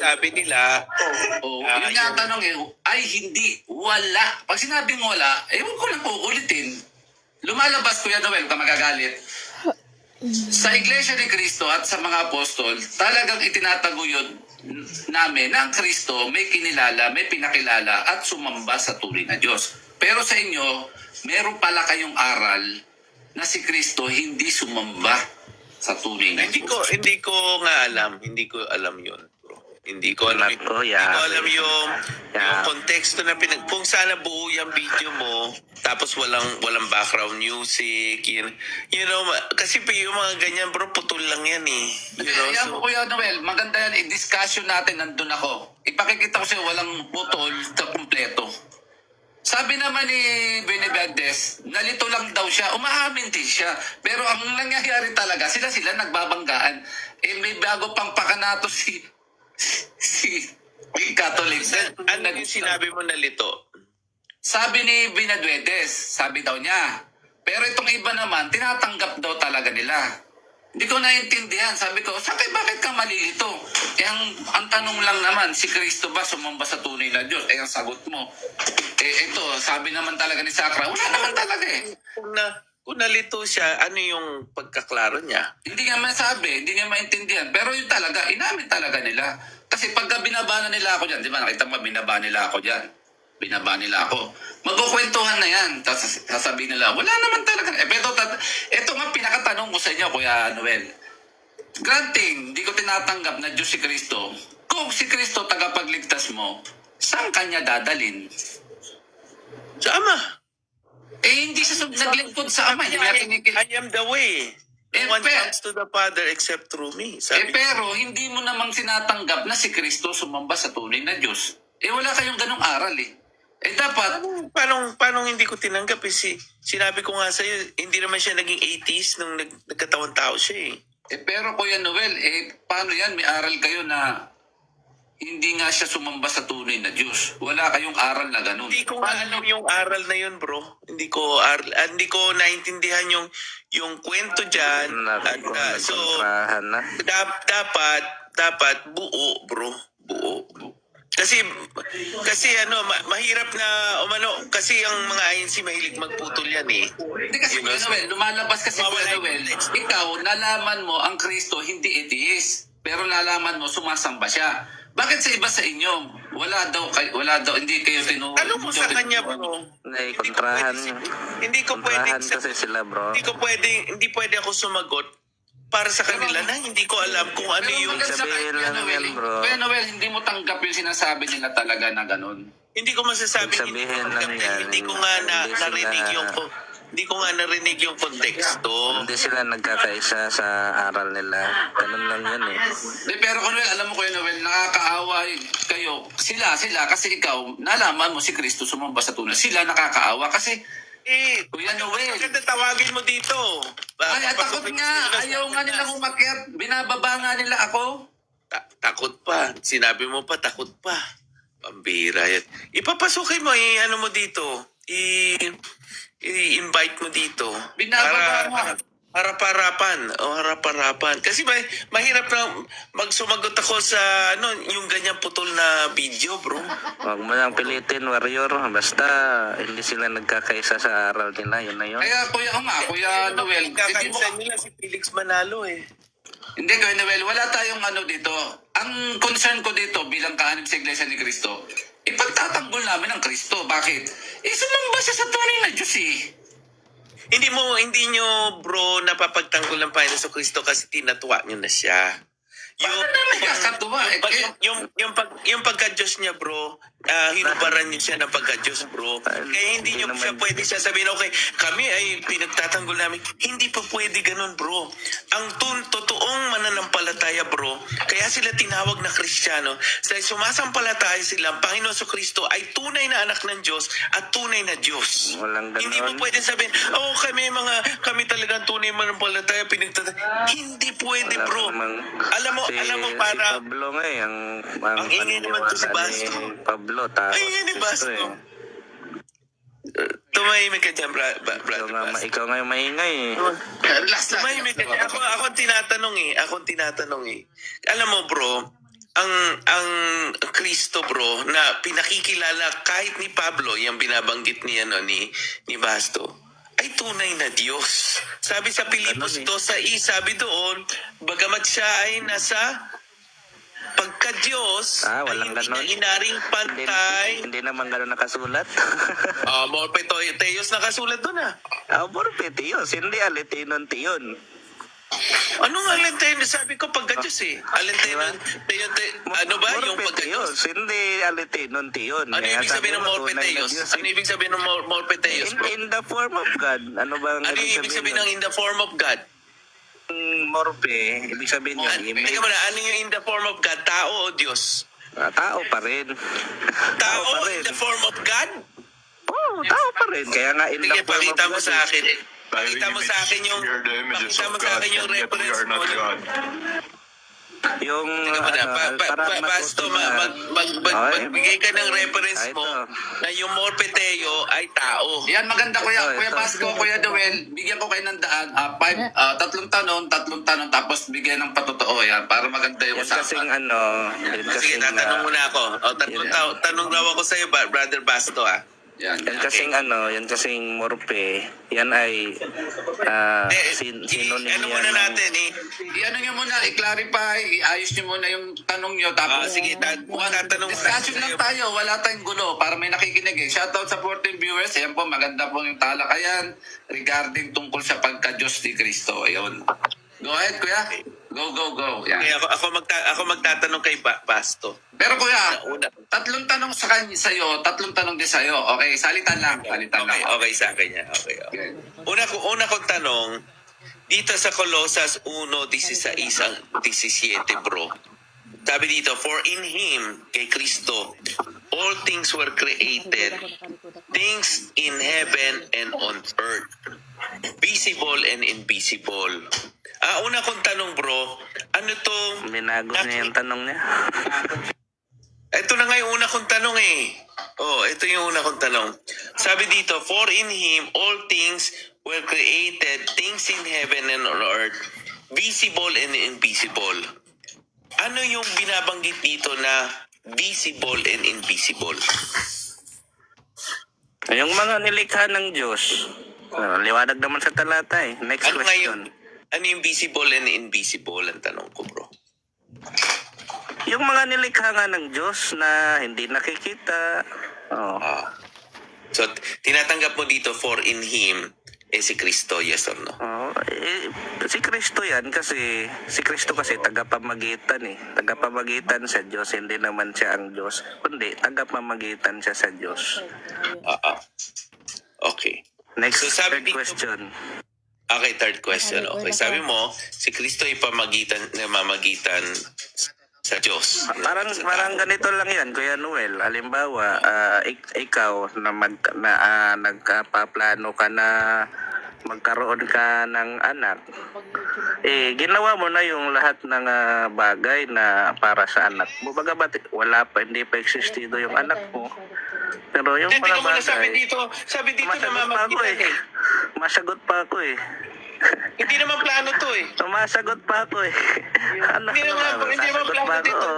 sinasabi nila. Yun nga ang tanong ay hindi, wala. Pag sinabing wala, huwag ko lang uulitin. Lumalabas, Kuya Noel, ka magagalit. Sa Iglesia ni Cristo at sa mga apostol, talagang itinataguyod namin na ang Kristo may kinilala, may pinakilala at sumamba sa tunay na Diyos. Pero sa inyo, meron pala kayong aral na si Kristo hindi sumamba sa tunay na Hindi Diyos. ko nga alam. Hindi ko alam yun, bro. Hindi ko alam yung konteksto na kung sana buo yung video mo tapos walang background music, you know, kasi yung mga ganyan, bro, putol lang yan eh. Kaya mo, Kuya Noel, maganda yan, i-discussion natin, nandun ako. Ipakikita ko sa'yo, walang putol sa kumpleto. Sabi naman ni Benavides, nalito lang daw siya, umaamin din siya. Pero ang nangyayari talaga, sila nagbabanggaan. May bago pang pakanato si Catholic. Ano yung sinabi mo nalito? Sabi ni Benavides, sabi daw niya. Pero itong iba naman, tinatanggap daw talaga nila. Hindi ko naintindihan. Sabi ko, bakit ka malilito? Ang tanong lang naman, si Kristo ba sumamba sa tunay na Diyos? Ang sagot mo. Ito, sabi naman talaga ni Sacra, wala naman talaga Kung nalito siya, ano yung pagkaklaro niya? Hindi nga masabi, hindi nga maintindihan. Pero yun talaga, inamin talaga nila. Kasi pagka binaba na nila ako dyan, di ba nakita mo, binaba nila ako dyan. Binaba nila ako. Magkukwentuhan na yan. Tapos sasabihin nila, wala naman talaga. Pero ito nga pinakatanong ko sa inyo, Kuya Noel. Granting, hindi ko tinatanggap na Diyos si Kristo. Kung si Kristo tagapagligtas mo, saan kanya dadalin? Sa Ama. Hindi siya naglingkod sa Ama. I am the way. No one comes to the Father except through me. Pero hindi mo namang sinatanggap na si Kristo sumamba sa tunay na Diyos. Wala kayong ganong aral dapat... Paano hindi ko tinanggap sinabi ko nga sa'yo, hindi naman siya naging atheist nung nagkatawang tao siya pero Kuya Noel, paano yan? May aral kayo na hindi nga siya sumamba sa tunay na Diyos. Wala kayong aral na gano'n. Hindi ko nga alam yung aral na yun, bro. Hindi ko naintindihan yung kwento dyan. So, dapat buo, bro. Buo. Kasi mahirap na kasi ang mga INC mahilig magputol yan Hindi kasi Kuya Noel, lumalabas kasi Kuya Noel, ikaw nalaman mo ang Kristo hindi atheist, pero nalaman mo sumasamba siya. Bakit sa iba sa inyo? Wala daw, hindi kayo tinuwi. Ano mo sa kanya, bro? Kontrahan. Hindi ko pwedeng kasi sila, bro. Hindi pwede ako sumagot para sa kanila na hindi ko alam kung ano yung sabihin lang yan, bro. Kuya Noel, hindi mo tanggap yung sinasabi nila talaga na ganun. Hindi ko masasabi sabihin lang yan. Hindi ko nga narinig yung konteksto. Hindi sila nagkakaisa sa aral nila. Ganun lang yan Pero Kuya, alam mo Kuya Noel, nakakaawa kayo. Sila, kasi ikaw, nalaman mo si Kristo sumamba sa tunay. Sila nakakaawa kasi Kuya Noel. Bakit tawagin mo dito? Takot nga. Ayaw nga nila umakyat. Binababa nga nila ako. Takot pa. Sinabi mo pa, takot pa. Pambira yan. Ipapasukin mo, ano mo dito. I-invite mo dito. Binababa nga. Harap-harapan. Harap-harapan. Kasi mahirap na magsumagot ako sa yung ganyang putol na video, bro. Huwag mo lang pilitin, warrior. Basta hindi sila nagkakaisa sa aral nila. Yun na yun. Kaya Kuya Noel. Kakaisa nila si Felix Manalo Hindi Kuya Noel, wala tayong dito. Ang concern ko dito bilang kaanib sa Iglesia ni Cristo, ipagtatanggol namin ang Kristo. Bakit? Sumamba siya sa tunay na Diyos Hindi nyo, bro, napapagtanggol ng Panginoon sa Kristo kasi tinatuwa nyo na siya. Yung pagka-Diyos niya, bro, hinubaran niya siya ng pagka-Diyos, bro. Kaya hindi niyo siya pwede siya sabihin, okay, kami ay pinagtatanggol namin. Hindi pa pwede ganun, bro. Ang totoong mananampalataya, bro, kaya sila tinawag na Kristiyano. Dahil sumasampalataya sila, ang Panginoon sa Kristo ay tunay na anak ng Diyos at tunay na Diyos. Hindi mo pwede sabihin, kami talagang tunay mananampalataya, hindi pwede, bro. Alam mo, para... Si Pablo nga ang ingay naman to si Basto. Pablo, ay, ingay ni Basto. Tumahimik ka dyan, brother Basto. Ikaw nga yung maingay Tumahimik ka dyan. Ako tinatanong Alam mo, bro, ang Kristo bro na pinakikilala kahit ni Pablo, yung binabanggit ni Basto, ay tunay na Diyos. Sabi sa Pilipos 2:6, sabi doon, bagamat siya ay nasa pagka-Diyos, ay walang hindi ganon. niya inaring pantay. Hindi naman gano'n nakasulat. Morpe Teos nakasulat doon Morpe Teos, hindi alitinon tiyon. Ano nga alintay? Sabi ko pagka-Diyos Alintay ano ba yung Morpe pagka-Diyos? Teos, hindi alitinon tiyon. Ano ibig sabihin ng Morpe Teos? Ano ibig sabihin ng Morpe Teos, bro? In the form of God. Ano ba ang Ano yung ibig sabihin ng in the form of God? Morpe, ibig sabihin yun, Teka muna, ano yung in the form of God? Tao o Diyos? tao pa rin. Tao pa in rin. the form of God? Tao pa rin. Kaya nga in the Sige, form of pakita mo God. sa akin. Pakita mo sa akin yung reference mo. Yung Teka muna, Basto, magbigay ka ng reference mo na yung Morpe Teo ay tao. Yan, maganda kuya. Kuya ito. Basco, Kuya Joel, bigyan ko kayo ng daan. Tatlong tanong, tapos bigyan ng patotoo yan para maganda yung Yan kasing usapan. yan Sige, kasing tatanong muna ako. Tanong daw ako sa'yo, Brother Basto Yan. yan kasing Morpe, yan ay synonym ano yan muna ng- natin I-ano nyo muna, i-clarify, i-ayos nyo muna yung tanong nyo. Tapos, sige, tatanong discussion lang tayo, wala tayong gulo para may nakikinig Shoutout sa 14 viewers. Ayan po, maganda po yung talakayan regarding tungkol sa pagka-Diyos ni Kristo. Ayun. Go ahead, kuya. Go. Yan. Okay, ako magtatanong kay Basto. Pero kuya, Una. tatlong tanong sa kanya sa'yo, tatlong tanong din sa'yo. Okay, salitan lang. Okay sa akin yan. Okay. Una kong tanong, dito sa Colosas 1:16-17, bro. Sabi dito, for in Him, kay Kristo, all things were created, things in heaven and on earth, visible and invisible. Una kong tanong, bro, ano to? Binago niya yung tanong niya. Ito na nga yung una kong tanong ito yung una kong tanong. Sabi dito, for in Him all things were created, things in heaven and on earth, visible and invisible. Ano yung binabanggit dito na visible and invisible? Yung mga nilikha ng Diyos, liwanag naman sa talata Next Ano nga question. ano yung visible and invisible ang tanong ko, bro? Yung mga nilikha nga ng Diyos na hindi nakikita. So, tinatanggap mo dito for in Him, si Kristo, yes or no? Si Kristo yan kasi si Kristo kasi tagapamagitan tagapamagitan sa Diyos, hindi naman siya ang Diyos kundi tagapamagitan siya sa Diyos. Okay. Next, So, sabi third dito- question. Okay, third question. Okay, sabi mo, si Kristo ay namamagitan sa Diyos. Parang ganito lang yan, Kuya Noel. Halimbawa, ikaw na nagpaplano ka na magkaroon ka ng anak. Ginawa mo na yung lahat ng bagay na para sa anak mo. Bagamat hindi pa existido yung anak mo. Pero yung Hindi mga mo na sabi bagay, dito masagot pa ako namamagitan Masagot pa ako Hindi naman plano to Sumasagot pa ako Ano Hindi naman sasagot plano pa ako? dito.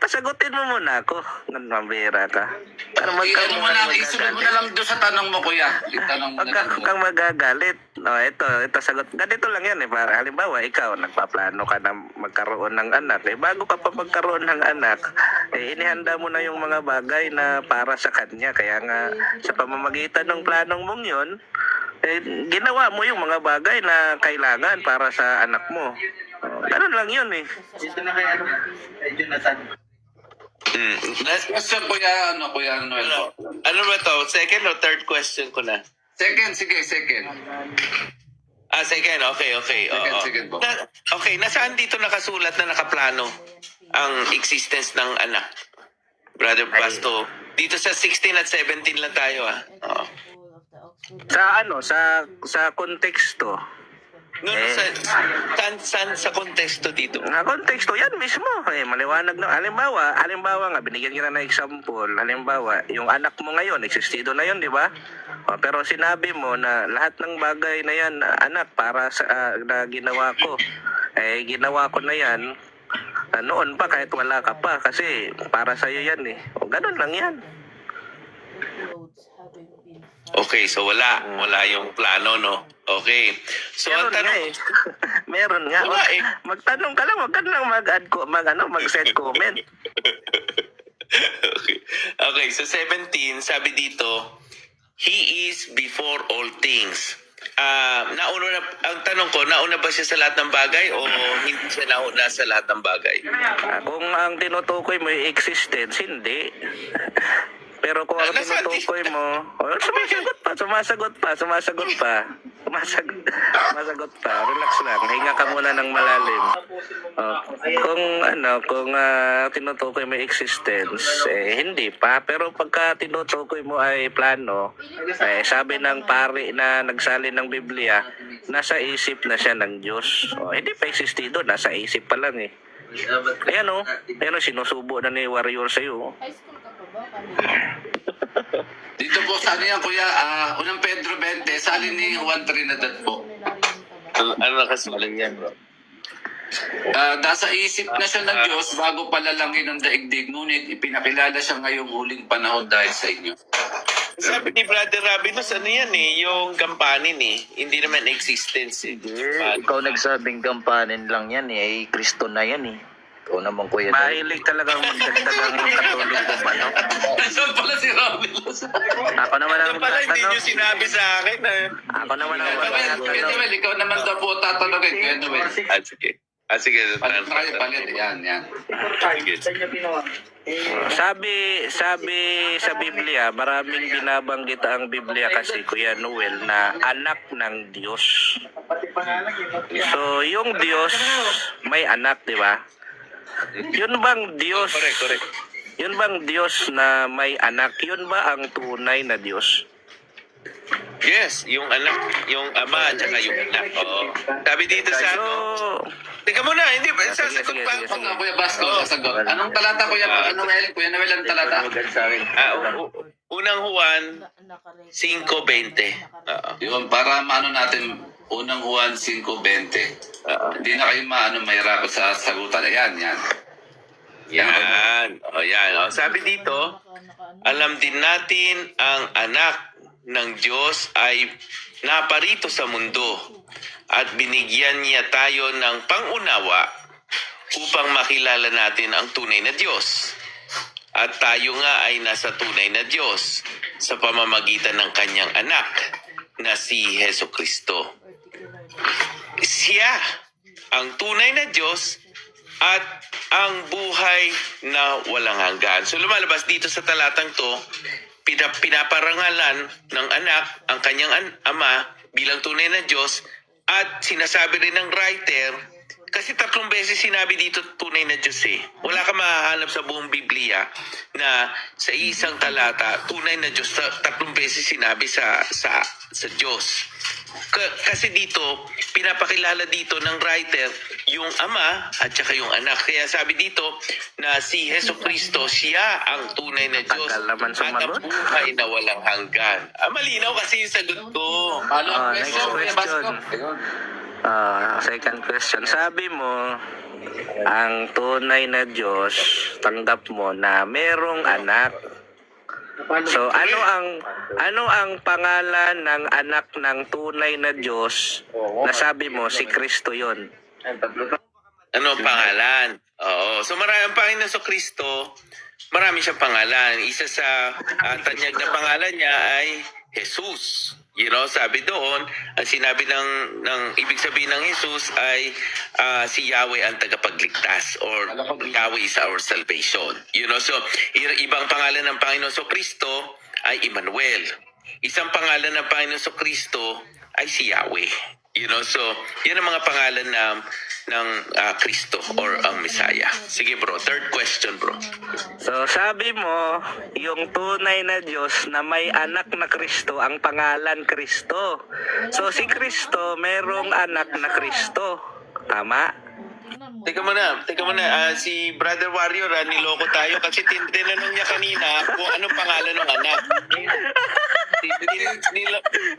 Pasagutin mo muna ako. Mambira ka. Para Isunod mo na lang doon sa tanong mo, kuya. Itanong mo na lang. Huwag kang magagalit. Ito sagot. Ganito lang yan Para halimbawa, ikaw, nagpaplano ka na magkaroon ng anak. Bago ka pa magkaroon ng anak, inihanda mo na yung mga bagay na para sa kanya. Kaya nga, sa pamamagitan ng planong mong yun, ginawa mo yung mga bagay na kailangan para sa anak mo. Ganun lang yun Next question, kuya Noel po. Ano ba to? Second or third question ko na? Second. Second. Okay. Second po. Nasaan dito nakasulat na nakaplano ang existence ng anak? Brother Basto, dito sa 16 at 17 lang tayo Sa konteksto. Saan sa konteksto dito? Nga konteksto yan mismo. Maliwanag na. Halimbawa nga, binigyan kita na example. Halimbawa, yung anak mo ngayon, existido na yun, di ba? Pero sinabi mo na lahat ng bagay na yan, anak, para sa na ginawa ko. Ginawa ko na yan Noon pa kahit wala ka pa kasi para sa'yo yan eh. O ganun lang yan. Okay, so wala yung plano, no? Okay. So ang Meron nga tanong, eh. Meron nga. Wala eh. Magtanong ka lang, wag ka lang mag-send comment. okay, so 17, sabi dito, He is before all things. Ang tanong ko, nauna ba siya sa lahat ng bagay o hindi siya nauna sa lahat ng bagay? Kung ang tinutukoy mo yung existence, hindi. Pero kung ang Nasaan tinutukoy mo, sumasagot pa. Sumasagot pa. Relax lang. Hinga ka muna ng malalim. Kung tinutukoy mo yung existence, hindi pa. Pero pagka tinutukoy mo ay plano, sabi ng pari na nagsalin ng Biblia, nasa isip na siya ng Diyos. Hindi pa existido, nasa isip pa lang eh. Ayan o, sinusubo na ni Warrior sa'yo. High school ka pa ba? Dito po sa ano yan, kuya, unang Pedro 20, salin ni Juan Trinidad po. Ano nakasulan yan, bro? Nasa isip na siya ng Diyos bago palalangin ng daigdig, ngunit ipinakilala siya ngayong huling panahon dahil sa inyo. Sabi ni Brother Rabinos, ano yan eh, yung kampanin eh. Hindi naman existence eh. Ikaw nagsabing gampanin lang yan eh. Ay, Kristo na yan eh. Ikaw naman kuya. Mahilig talagang magdagdag ang katulig ko ba, no? Nasaan pala si Robin? Ako naman ang Ano pala hindi nyo magtatanong. sinabi sa akin Ako naman ang Kuya magtatanong. Noel, ikaw naman daw po tatanungin, Kuya Noel. Sige. Sige. Palit na kayo, palit. Yan. Sabi sa Biblia, maraming binabanggit ang Biblia kasi Kuya Noel na anak ng Diyos. So, yung Diyos may anak, di ba? Yun bang Diyos? Correct. Yun bang Diyos na may anak? Yun ba ang tunay na Diyos? Yes, yung anak, yung ama at saka yung anak. Oo. Sabi dito sa So, Teka muna, hindi pa. Sige, Sasagot sige, pa. sige, Huwag nga, Kuya Basco, sasagot. Anong talata, Kuya Noel? Kuya Noel, anong talata? Unang Juan 5:20. Oo. Yun, para maano natin, unang Juan 5:20. Hindi na kayo mahirap sa sagutan. Yan. Yan. O, sabi dito, alam din natin ang anak ng Diyos ay naparito sa mundo at binigyan niya tayo ng pangunawa upang makilala natin ang tunay na Diyos. At tayo nga ay nasa tunay na Diyos sa pamamagitan ng kanyang anak na si Heso Kristo. Siya ang tunay na Diyos at ang buhay na walang hanggan. So lumalabas dito sa talatang to, pinaparangalan ng anak ang kanyang ama bilang tunay na Diyos at sinasabi rin ng writer, kasi 3 beses sinabi dito tunay na Diyos eh. Wala ka mahahanap sa buong Biblia na sa isang talata, tunay na Diyos, 3 beses sinabi sa Diyos. Kasi dito, pinapakilala dito ng writer yung ama at saka yung anak. Kaya sabi dito na si Heso Kristo, siya ang tunay na Diyos Tagal naman at ang sumagot. buhay na walang hanggan. Malinaw kasi yung sagot ko. Follow-up Next question, Kuya Basco. question. Second question. Sabi mo, ang tunay na Diyos, tanggap mo na merong anak. So, ano ang pangalan ng anak ng tunay na Diyos na sabi mo, si Kristo yon? Ano ang pangalan? Oo. So marami ang Panginoon sa Kristo, marami siyang pangalan. Isa sa tanyag na pangalan niya ay Jesus. You know, sabi doon, ang sinabi ng ibig sabihin ng Jesus ay si Yahweh ang tagapagligtas or Yahweh is our salvation. You know, so ibang pangalan ng Panginoon sa Kristo ay Emmanuel. Isang pangalan ng Panginoon sa Kristo ay si Yahweh. You know, so yun ang mga pangalan ng Kristo or ang Messiah. Sige bro, third question bro. So, sabi mo, yung tunay na Diyos na may anak na Kristo, ang pangalan Kristo. So, si Kristo, merong anak na Kristo. Tama? Teka muna, si Brother Warrior, niloko tayo kasi tinanong niya kanina kung anong pangalan ng anak.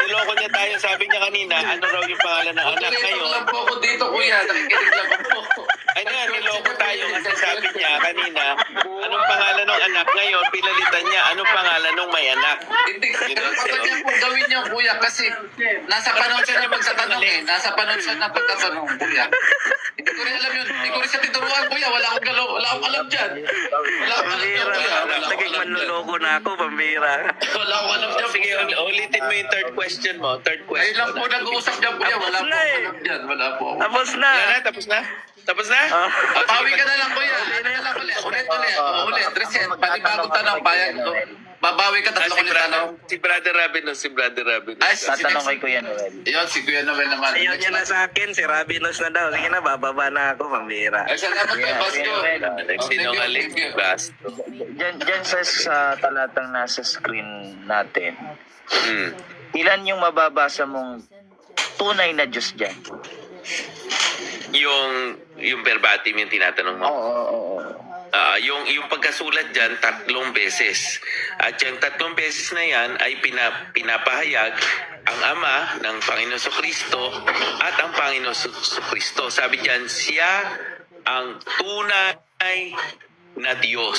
Niloko niya tayo, sabi niya kanina, ano raw yung pangalan ng anak. Nakikinig Ngayon, lang po ako dito, Kuya. Nakikinig lang po. ano yan, niloloko tayo kasi sabi niya kanina, anong pangalan ng anak ngayon, pinalitan niya, anong pangalan ng may anak. Hindi, dapat niya po gawin niyo, kuya, kasi nasa panahon siya na pagtatanong eh. Nasa panahon siya na pagtatanong, kuya. Hindi ko rin alam yun. Hindi ko rin siya tinuruan, kuya. Wala akong alam dyan. Wala akong alam dyan, Pambira. kuya. Wala akong Naging alam dyan. manluloko na ako, pambira. Wala akong alam dyan. Sige, ulitin mo yung third question mo. Third Ayun question. lang po nag-uusap dyan, kuya. Wala Tapos po na eh. alam dyan. Wala po. Tapos na. Yan na, tapos na? Tapos na? Ah. Bawi ka na lang, kuya. Ano na lang ulit. Ulit. Reset. Panibagong tanong. Babawi ka Ah, tatlo ulit tanong. si Brother Rabinos. Ay, Tatanong kay Kuya Noel. Yun, si Kuya Noel naman. Ayaw niya na sa akin, si Rabinos na daw. Sige na, bababa na ako, pambira. Ay, salamat kay Yeah, Basco. Kuya Noel. Nagsinungaling Thank you. Basto. Diyan sa talatang nasa screen natin, Hmm. ilan yung mababasa mong tunay na Diyos dyan? Yung verbatim yung tinatanong mo. Oo. Yung pagkasulat dyan, 3 beses. At yung 3 beses na yan ay pinapahayag ang Ama ng Panginoon Kristo at ang Panginoon Kristo. Sabi dyan, siya ang tunay na Diyos.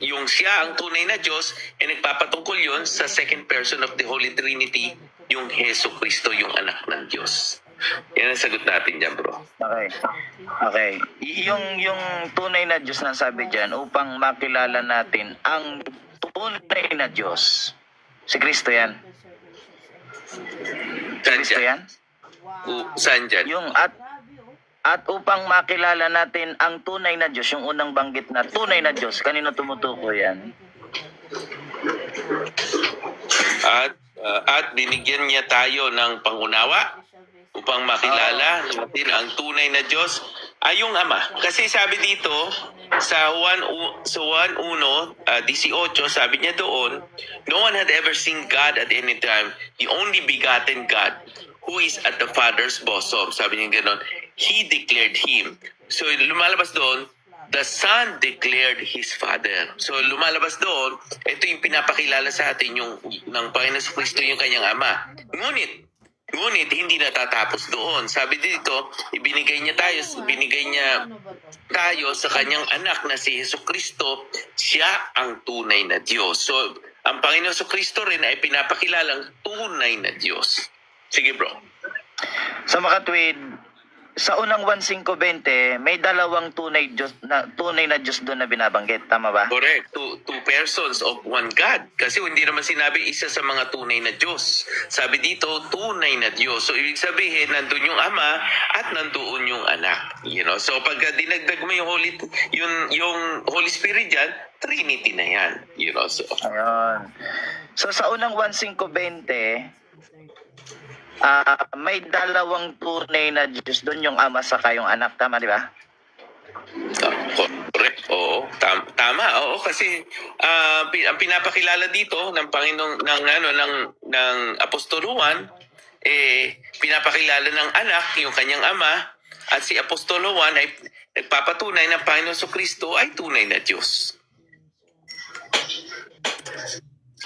Yung siya ang tunay na Diyos, ay nagpapatungkol yun sa second person of the Holy Trinity, yung Heso Kristo, yung anak ng Diyos. Yan ang sagot natin dyan, bro. Okay. Yung tunay na Diyos na sabi dyan, upang makilala natin ang tunay na Diyos. Si Kristo yan. Saan Kristo dyan? yan? Saan dyan? Yung at upang makilala natin ang tunay na Diyos, yung unang banggit na tunay na Diyos, kanino tumutuko yan? At binigyan niya tayo ng pangunawa upang makilala natin ang tunay na Diyos ay yung Ama. Kasi sabi dito sa Juan 1:18, sabi niya doon, no one had ever seen God at any time, the only begotten God who is at the Father's bosom. Sabi niya gano'n, He declared Him. So lumalabas doon, the Son declared His Father. So lumalabas doon, ito yung pinapakilala sa atin yung ng Panginoon Kristo yung kanyang Ama. Ngunit hindi natatapos doon. Sabi dito, binigay niya tayo sa kanyang anak na si Jesucristo, siya ang tunay na Diyos. So, ang Panginoon Kristo rin ay pinapakilalang tunay na Diyos. Sige, bro. Sa makatwid, sa unang 1:5-20, may dalawang tunay na Diyos doon na binabanggit. Tama ba? Correct. Two persons of one God. Kasi hindi naman sinabi isa sa mga tunay na Diyos. Sabi dito, tunay na Diyos. So, ibig sabihin, nandun yung Ama at nandoon yung Anak. You know? So, pagka dinagdag mo yung Holy Spirit dyan, Trinity na yan. You know? So, Ayun. So sa unang 1:5-20, may dalawang tunay na Diyos doon, yung Ama saka yung Anak. Tama, di ba? correct. Oo. Tama. Oo. Kasi ang pinapakilala dito ng Panginoon ng Apostol Juan, pinapakilala ng Anak, yung kanyang Ama, at si Apostol Juan ay nagpapatunay ng Panginoon Kristo ay tunay na Diyos.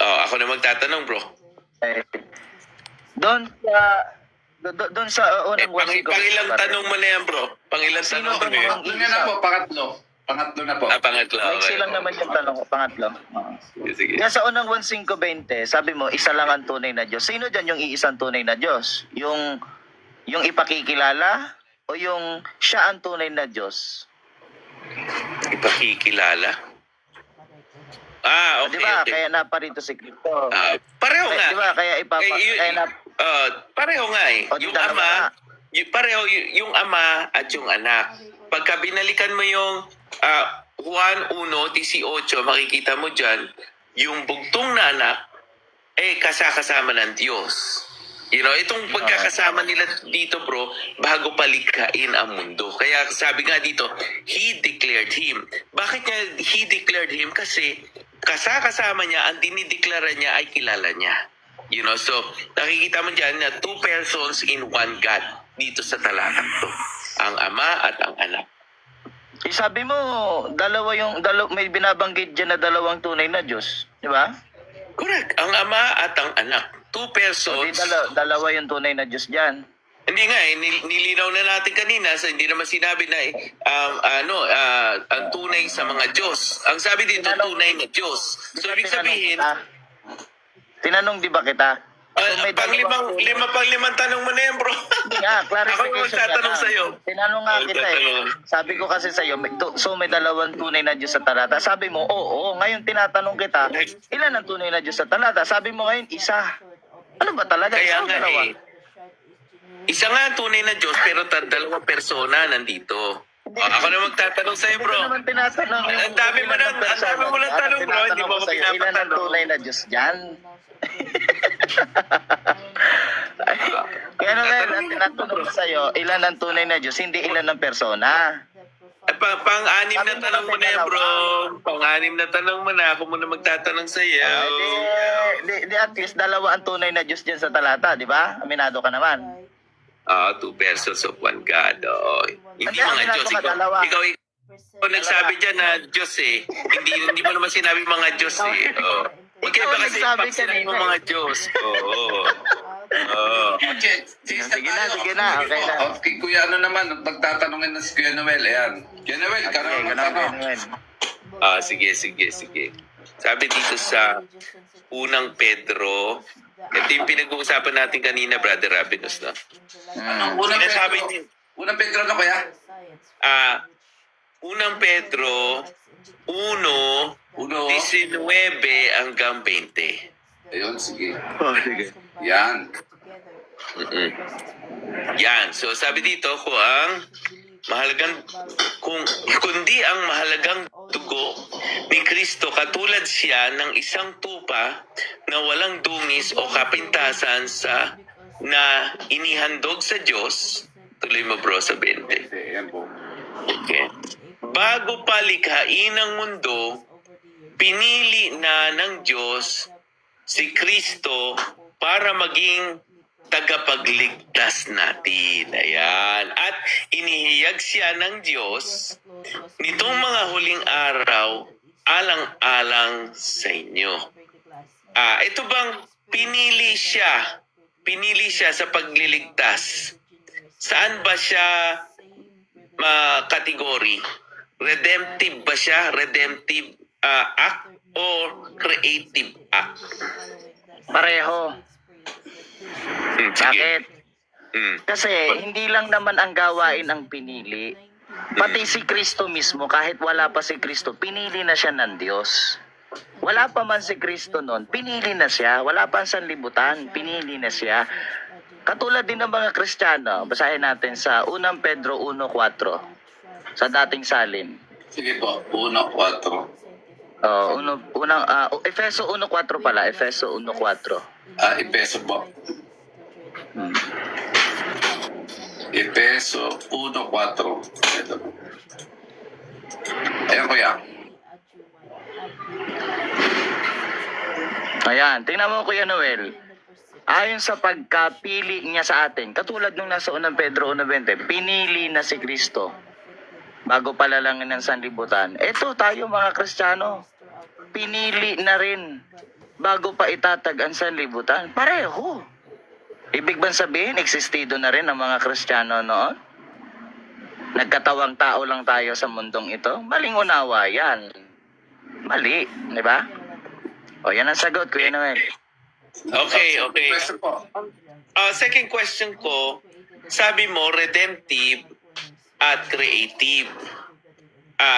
Ako na magtatanong, bro. Doon sa unang Pangilang tanong mo na yan, bro. Pangilang Sino tanong mo na yan. bang Pangatlo na po, pangatlo na po. Pangatlo. Maiksi Okay. lang naman yung tanong ko, pangatlo. Sige. Yan sa unang 1:5-20, sabi mo, isa lang ang tunay na Diyos. Sino dyan yung iisang tunay na Diyos? Yung ipakikilala o yung siya ang tunay na Diyos? Ipakikilala? Okay. Di ba? Okay. Kaya naparito si Kristo. Pareho nga. Di ba? Kaya Pareho nga eh. O, di Yung dalawa Ama, yung Ama at yung Anak. Pagka binalikan mo yung Juan 1:18, makikita mo dyan, yung bugtong na anak, kasama ng Diyos. You know, itong pagkakasama nila dito, bro, bago palikhain ang mundo. Kaya sabi nga dito, He declared Him. Bakit niya He declared Him? Kasi kasama niya, ang dinideklara niya ay kilala niya. You know, so nakikita mo dyan na two persons in one God dito sa talatang to. Ang Ama at ang Anak. Sabi mo, may binabanggit dyan na dalawang tunay na Diyos. Di ba? Correct. Ang Ama at ang Anak. Two So, persons. dalawa yung tunay na Diyos dyan. Hindi nga nilinaw na natin kanina sa hindi naman sinabi na ang tunay sa mga Diyos. Ang sabi dito tunay na Diyos. So ibig sabihin, Tinanong di ba kita? So, may pang-limang tanong mo na yan, bro. Hindi nga, Ako yung clarification magtatanong ka na. sa'yo. Tinanong nga kita eh. Magtatanong. Sabi ko kasi sa'yo, so may dalawang tunay na Diyos sa talata. Sabi mo, oo. Ngayon tinatanong kita, ilan ang tunay na Diyos sa talata? Sabi mo ngayon, isa. Ano ba talaga? Kaya Isa o nga dalawa? isa nga ang tunay na Diyos pero dalawang persona nandito. Ako na magtatanong sa'yo, bro. Hindi naman tinatanong yung Ang dami mo ilan lang- ang persona. ang dami mo lang Ano, tanong, bro. Hindi tinatanong mo ko ako sa'yo, ilan ang pinapatanong. tunay na Diyos dyan? Kaya naman, ang tinatanong ko sa'yo, ilan ang tunay na Diyos, hindi ilan ang persona. Pang-anim na Sabi mo tanong mo kasi na yan, bro. dalawa. Pang-anim na tanong mo na. Ako muna magtatanong sa'yo. Di at least dalawa ang tunay na Diyos dyan sa talata, di ba? Aminado ka naman. Two persons of one God. Hindi Hindi, mga aminado Diyos. ka, dalawa. Ikaw nagsabi dyan na Diyos eh. Hindi mo naman sinabi mga Diyos eh. Ikaw ba kasi nagsabi pag sinabi mo kanina mga Diyos? Okay, sige Sige na, okay na. Okay, kuya, ano naman, magtatanungin na si Kuya Noel, ayan. Kuya Noel, ka naman magtanong. Sige. Sabi dito sa unang Pedro, ito yung pinag-uusapan natin kanina, Brother Rabinos, no? Unang Sinasabi Pedro, niya, unang Pedro na kuya? unang Pedro 1:19 hanggang 20. Ayun, sige. Sige. Yan. Yan. So sabi dito kundi ang mahalagang dugo ni Kristo katulad siya ng isang tupa na walang dungis o kapintasan na inihandog sa Diyos. Tuloy mo, bro, sa 20. Ayan po. Okay. Bago pa likhain ang mundo, pinili na ng Diyos si Kristo para maging tagapagligtas natin. Ayan. At inihiyag siya ng Diyos nitong mga huling araw alang-alang sa inyo. Ito bang pinili siya sa pagliligtas? Saan ba siya kategory? Redemptive ba siya? Redemptive act or creative act? Pareho. Sige. Bakit? Mm. Kasi hindi lang naman ang gawain ang pinili. Pati si Kristo mismo, kahit wala pa si Kristo, pinili na siya ng Diyos. Wala pa man si Kristo noon, pinili na siya. Wala pa ang sanlibutan, pinili na siya. Katulad din ng mga Kristiyano, basahin natin sa 1 Pedro 1:4, sa dating salin. Sige po, 1:4. Efeso 1:4 pala, Efeso 1:4. Epeso po. Epeso 1:4. Ito po. Ayan kuya. Ayan, tingnan mo Kuya Noel. Ayon sa pagkapili niya sa atin, katulad nung nasa 1 Pedro 1:20, pinili na si Kristo bago palalangin ng sanlibutan. Ito tayo mga Kristiyano, pinili na rin bago pa itatag ang sanlibutan. Pareho. Ibig bang sabihin, existido na rin ang mga Kristiyano noon? Nagkatawang tao lang tayo sa mundong ito? Maling unawa yan. Mali, di ba? O, yan ang sagot, Kuya Noel. Okay. Epeso po. Second question ko, sabi mo redemptive at creative.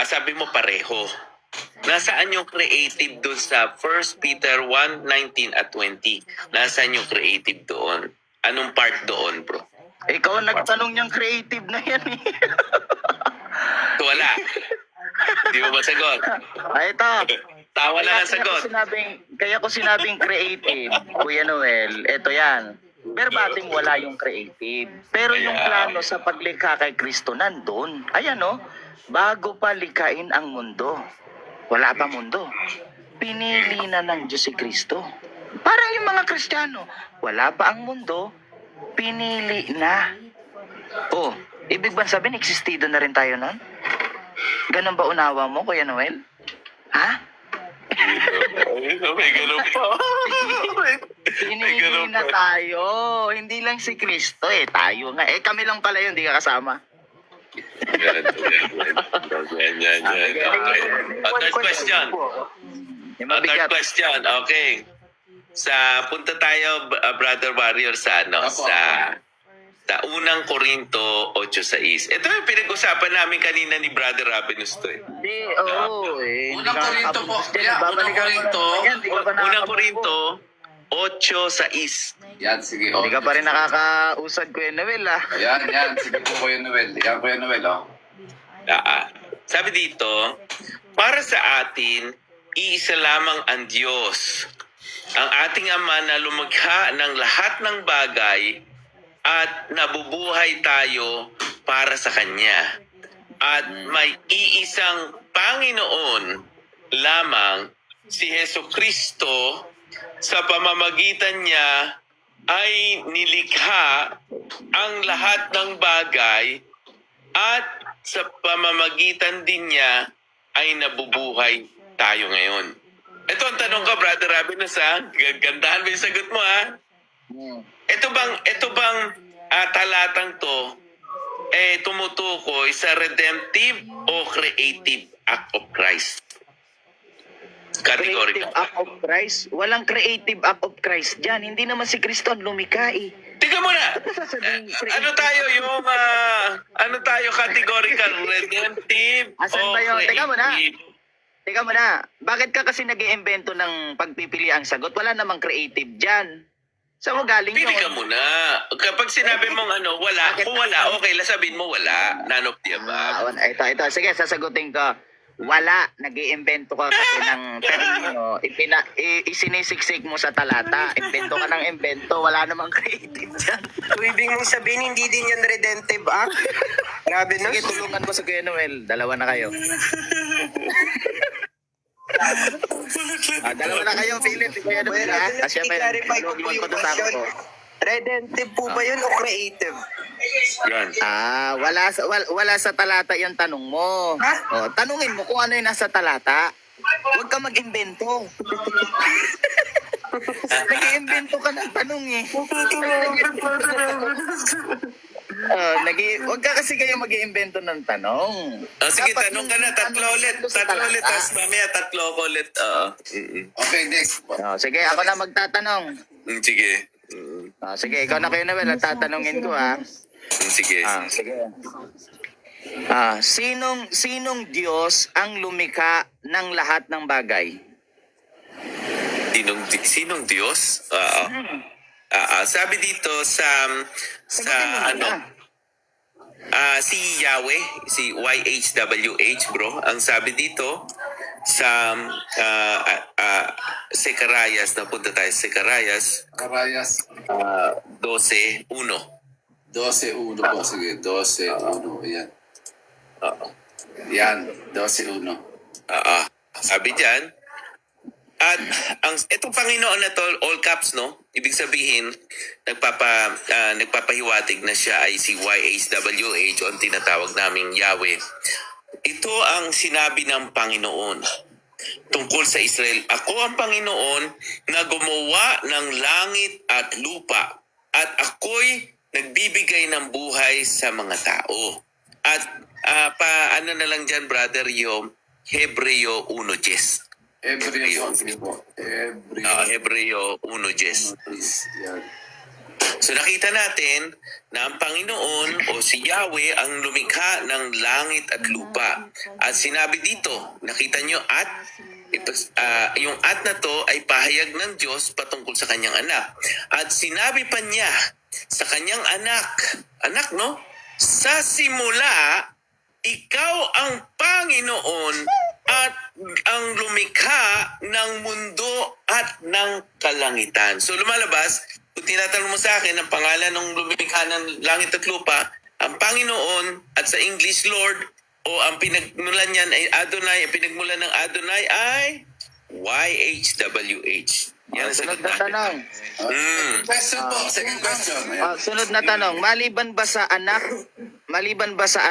Sabi mo pareho. Nasaan yung creative doon sa 1 Peter 1:19 at 20? Nasaan yung creative doon? Anong part doon, bro? Ikaw ang nagtanong niyang creative na yan eh. Wala. Di mo ba sagot? Ito. Tawa lang ang sagot. Kaya ko sinabing creative, Kuya Noel, ito yan. Verbatim wala yung creative. Pero yung plano sa paglikha kay Kristo nandun. Ayan o, bago pa likhain ang mundo. Wala pa mundo. Pinili na ng Diyos si Kristo. Parang yung mga Kristiyano, wala pa ang mundo, pinili na. Oh, ibig bang sabihin, existido na rin tayo nun? Ganun ba unawa mo, Kuya Noel? Ha? May ganun pa. Pinili na tayo. Hindi lang si Kristo eh. Tayo nga. Eh kami lang pala yun. Di ka kasama. Yan. Okay. Third question. Yung Third mabigat. question. Okay. Punta tayo, Brother Warrior, sa Apo. sa unang Korinto 8:6. Ito yung pinag-usapan namin kanina ni Brother Ravenous to eh. Hindi, oo. Unang Korinto po. Yeah, Unang Korinto. Unang Korinto 8:6. Yan, sige. Hindi ka pa rin nakakausad, Kuya Noel ah. Yan. Sige po, Kuya Noel. Yan, Kuya Noel, oh. Sabi dito, para sa atin, iisa lamang ang Diyos, ang ating Ama na lumikha ng lahat ng bagay at nabubuhay tayo para sa Kanya. At may iisang Panginoon lamang, si Hesus Kristo, sa pamamagitan niya ay nilikha ang lahat ng bagay at sa pamamagitan din niya ay nabubuhay tayo ngayon. Ito ang tanong ko, Brother Ravenous, ha? Gandahan mo yung sagot mo, ha? Ito bang talatang to tumutukoy sa redemptive o creative act of Christ? Creative Categorical. act of Christ? Walang creative act of Christ dyan. Hindi naman si Kristo ang lumikha eh. Tingnan mo na. Sasabihin, Ano tayo yung categorical redemptive Asan o ba yun? Teka muna. creative? Teka mo na, bakit ka kasi nag-iimbento ng pagpipili ang sagot? Wala namang creative dyan. Saan mo galing Pili ka yun? muna. Kapag sinabi mong wala, Bakit? kung wala, okay lang sabihin mo wala. None of the above. Ito. Sige, sasagutin ko. Wala. Nag-iimbento ka kasi ng termino. Isinisiksik mo sa talata. Imbento ka ng imbento. Wala namang creative dyan. So, ibig mong sabihin, hindi din yan redemptive act? Grabe, no? Sige, tulungan mo sa Kuya Noel. Dalawa na kayo. Dalawa na kayong pilit. Kuya Noel, ha? Kasi I-clarify ko po iwan ko yung to sa question. ko. Redemptive po ba yun o creative? Yan. Wala sa talata yung tanong mo. Ha? O, tanungin mo kung ano yung nasa talata. Huwag ka mag-imbento. Nag-iimbento ka ng tanong eh. Huwag ka kasi kayo mag-iimbento ng tanong. Sige, Dapat tanong yung ka na. Tatlo ulit. nandun sa talata. Tapos mamaya tatlo ko ulit. Okay, next po. Sige, ako na magtatanong. Sige. Sige, ikaw na kayo Noel. Tatanungin ko ha. Sige. Sige. Sinong Diyos ang lumikha ng lahat ng bagay? Sinong Diyos? Sabi dito sa Sagutin mo ano, na. si Yahweh, si YHWH, bro. Ang sabi dito sa Sekarayas, napunta tayo sa Sekarayas Karayas, 12:1. 12-1 po. Sige, 12-1. Yan. Yan, 12-1. Sabi diyan, at itong Panginoon na to, all caps, no? Ibig sabihin, nagpapahiwatig na siya ay si YHWH o ang tinatawag naming Yahweh. Ito ang sinabi ng Panginoon tungkol sa Israel. Ako ang Panginoon na gumawa ng langit at lupa at ako'y nagbibigay ng buhay sa mga tao. At ano na lang dyan, brother, yung Hebreo 1:10. Hebreo. Sige po. Hebreo 1:10. Yan. So nakita natin na ang Panginoon o si Yahweh ang lumikha ng langit at lupa. At sinabi dito, nakita nyo yung at na to ay pahayag ng Diyos patungkol sa kanyang anak. At sinabi pa niya sa kanyang anak, no? Sa simula, ikaw ang Panginoon at ang lumikha ng mundo at ng kalangitan. So lumalabas, kung tinatanong mo sa akin ang pangalan ng lumikha ng langit at lupa, ang Panginoon at sa English Lord o ang pinagmulan niyan ay Adonai, ang pinagmulan ng Adonai ay YHWH. Yan ang Sunod sagot na natin. tanong. Question po. Second question. Ayan. Sunod na tanong. Maliban ba sa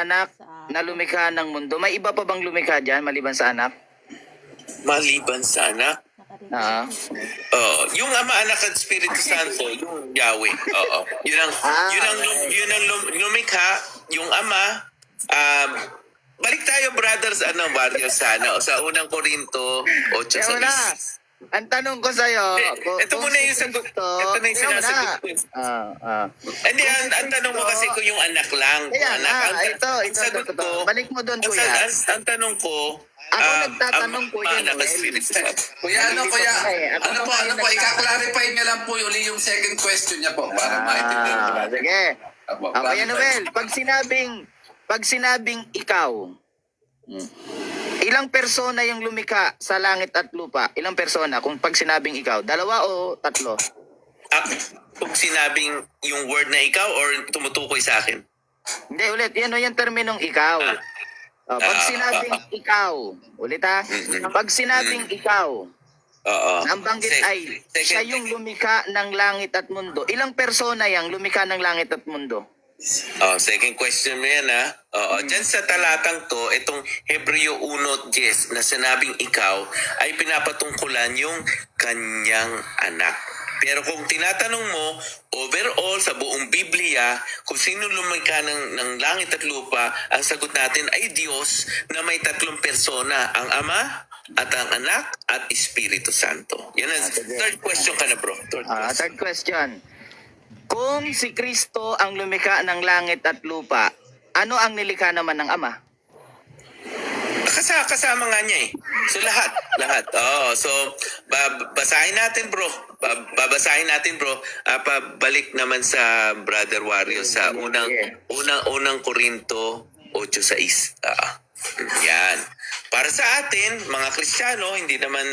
anak na lumikha ng mundo, may iba pa bang lumikha dyan maliban sa anak? Maliban sa anak, Ah. Yung Ama, Anak at Espiritu Santo, yung Yahweh. Oo. Yun ang lumikha, yung Ama. Balik tayo, brothers, Barrio, sa unang Korinto 8 Kaya sa wala. Ang tanong ko sa'yo, Ito muna yung sagot. Ito na yung sinasagot ko. Hindi, ang tanong mo kasi kung yung anak lang. Kaya Anak, nga, ang ito, sagot ito. ko, Balik mo doon, kuya. ang tanong ko, Ako nagtatanong, Kuya Anak at Noel. Espiritu Santo. Kuya, ano po, i-clarify niya lang po uli yung second question niya po para maintindihan. Sige. Apo, Kuya clarify. Noel, pag sinabing ikaw, ilang persona yung lumikha sa langit at lupa? Ilang persona? Kung pag sinabing ikaw, 2 o 3? Kung sinabing yung word na ikaw or tumutukoy sa akin? Hindi, ulit. Yan o yung terminong ikaw. Pag sinabing ikaw, ulit ha. Pag sinabing ikaw, Oo. ang banggit ay siya yung lumikha ng langit at mundo. Ilang persona yung lumikha ng langit at mundo? Second question mo yan, ha? Diyan sa talatang to, itong Hebreo 1:10 na sinabing ikaw ay pinapatungkulan yung kanyang anak. Pero kung tinatanong mo, overall sa buong Biblia, kung sino lumikha ng langit at lupa, ang sagot natin ay Diyos na may 3 persona, ang Ama at ang Anak at Espiritu Santo. Yan ang third question ka na, bro. Third question. Kung si Kristo ang lumikha ng langit at lupa, ano ang nilikha naman ng Ama? Kasama nga niya eh. So lahat. So basahin natin, bro. Babasahin natin, bro. Pabalik naman sa Brother Wario sa unang Korinto 8:6. Yan. Para sa atin, mga Kristiyano, hindi naman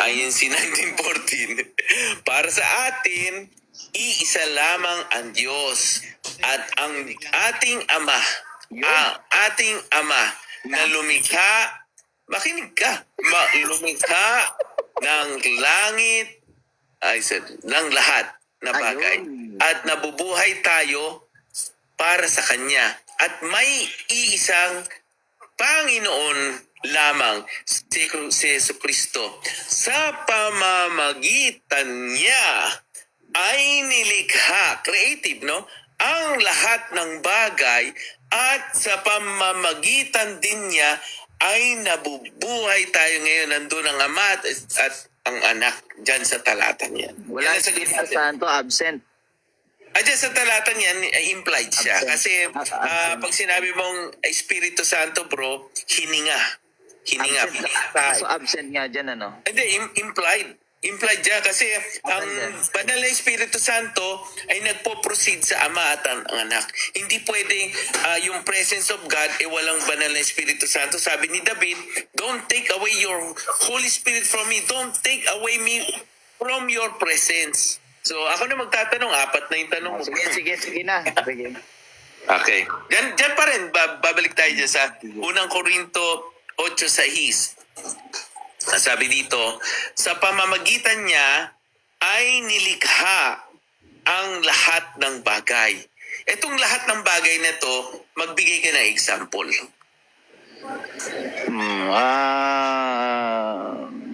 ayon si 1914. Para sa atin, iisa lamang ang Diyos at ang ating Ama, na lumikha, makinig ka, lumikha ng langit, ng lahat na bagay. Ayun. At nabubuhay tayo para sa Kanya. At may iisang Panginoon lamang, si Jesucristo. Sa pamamagitan niya ay nilikha, creative, no? Ang lahat ng bagay at sa pamamagitan din niya ay nabubuhay tayo ngayon. Nandun ang Ama at ang Anak dyan sa talata niyan. Wala Yan ang si sagot Espiritu natin. Santo, absent. Dyan sa talata niyan, implied siya. Absent. Kasi pag sinabi mong Espiritu Santo, bro, hininga. Kaso absent nga dyan, ano? Hindi, implied. Implied dyan kasi ang banal na Espiritu Santo ay nagpo-proceed sa Ama at ang Anak. Hindi pwede yung presence of God walang banal na Espiritu Santo. Sabi ni David, don't take away your Holy Spirit from me. Don't take away me from your presence. So ako na magtatanong, 4 na yung tanong mo. Sige na. Sige. Okay. Diyan pa rin, babalik tayo dyan sa unang Korinto 8:6. Sabi dito, sa pamamagitan niya ay nilikha ang lahat ng bagay. Itong lahat ng bagay na to, magbigay ka ng example.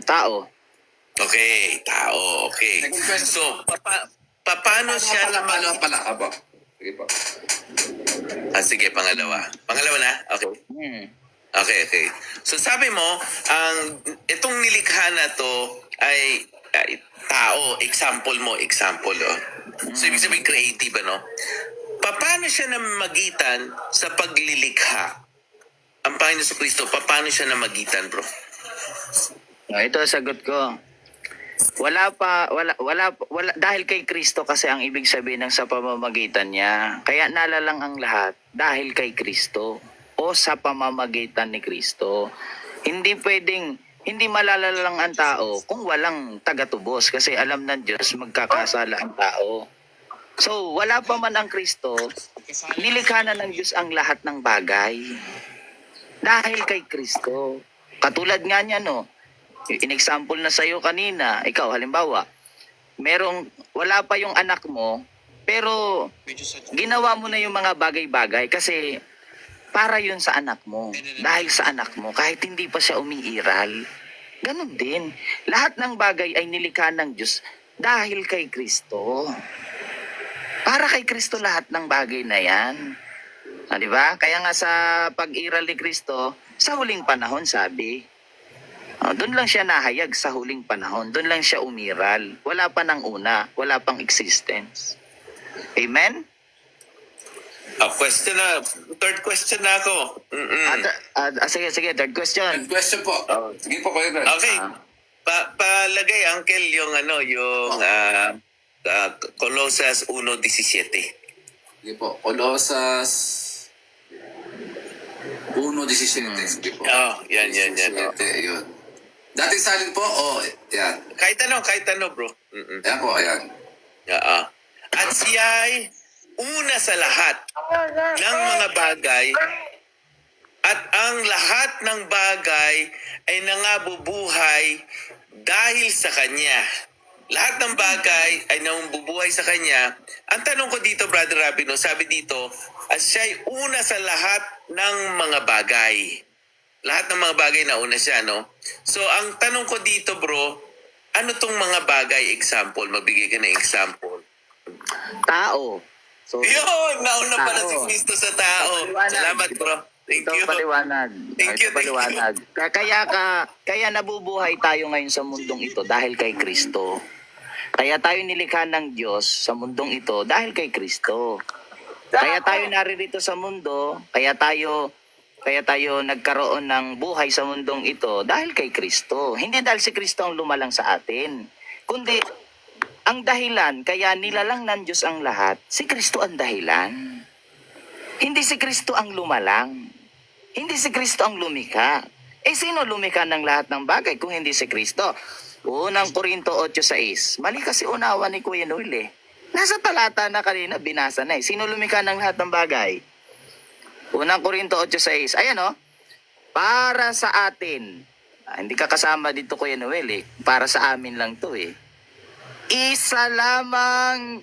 Tao. Okay, tao. Okay. So, paano siya naman... Pala. Apo. Sige po. Sige, pangalawa. Pangalawa na? Okay. Okay. So sabi mo, itong nilikha na to ay tao, example mo. So ibig sabihin creative, ano? Paano siya namagitan sa paglilikha? Ang Panginoon sa Kristo, paano siya namagitan, bro? Ito sagot ko. Wala dahil kay Kristo kasi ang ibig sabihin ng sa pamamagitan niya. Kaya nalalang ang lahat dahil kay Kristo o sa pamamagitan ni Kristo. Hindi malalalang ang tao kung walang tagatubos kasi alam ng Diyos magkakasala ang tao. So, wala pa man ang Kristo, nilikha na ng Diyos ang lahat ng bagay dahil kay Kristo. Katulad nga niya, no? In-example na sa'yo kanina, ikaw halimbawa, wala pa yung anak mo, pero ginawa mo na yung mga bagay-bagay kasi para yun sa anak mo. Dahil sa anak mo, kahit hindi pa siya umiiral, Ganon din. Lahat ng bagay ay nilikha ng Diyos dahil kay Kristo. Para kay Kristo lahat ng bagay na yan. Di ba? Kaya nga sa pag-iral ni Kristo, sa huling panahon sabi, doon lang siya nahayag sa huling panahon. Doon lang siya umiral. Wala pa ng una. Wala pang existence. Amen? Question na. Third question na ako. Sige, third question. And question po. Sige po, Kuya Noel. Okay. Palagay, Uncle, yung Colossus 1:17. Sige po. Colossus 1:17. Sige po. Yan. 17, yun. Dati salin po, yan. Kahit ano, bro. Yan po, ayan. At siya'y una sa lahat ng mga bagay at ang lahat ng bagay ay nangabubuhay dahil sa Kanya. Lahat ng bagay ay nangabubuhay sa Kanya. Ang tanong ko dito, Brother Rabino, sabi dito, at siya'y una sa lahat ng mga bagay. Lahat ng mga bagay na una siya, no? So, ang tanong ko dito, bro, ano tong mga bagay? Example, magbigay ka ng example. Tao. So, Yun! Nauna pala si Tao. Cristo sa tao. Salamat, bro. Thank ito you. paliwanag. Thank you, Ito paliwanag. Kaya nabubuhay tayo ngayon sa mundong ito dahil kay Kristo. Kaya tayo nilikha ng Diyos sa mundong ito dahil kay Kristo. Kaya tayo naririto sa mundo, kaya tayo nagkaroon ng buhay sa mundong ito dahil kay Kristo. Hindi dahil si Kristo ang lumalang sa atin, kundi ang dahilan, kaya nilalang ng Diyos ang lahat, si Kristo ang dahilan. Hindi si Kristo ang lumalang. Hindi si Kristo ang lumikha. Sino lumikha ng lahat ng bagay kung hindi si Kristo? Unang Korinto 8:6. Mali kasi unawa ni Kuya Noel eh. Nasa talata na kanina, binasa na eh. Sino lumikha ng lahat ng bagay? Unang Korinto 8:6. Ayan o. Para sa atin. Hindi ka kasama dito, Kuya Noel eh. Para sa amin lang to eh. Isa lamang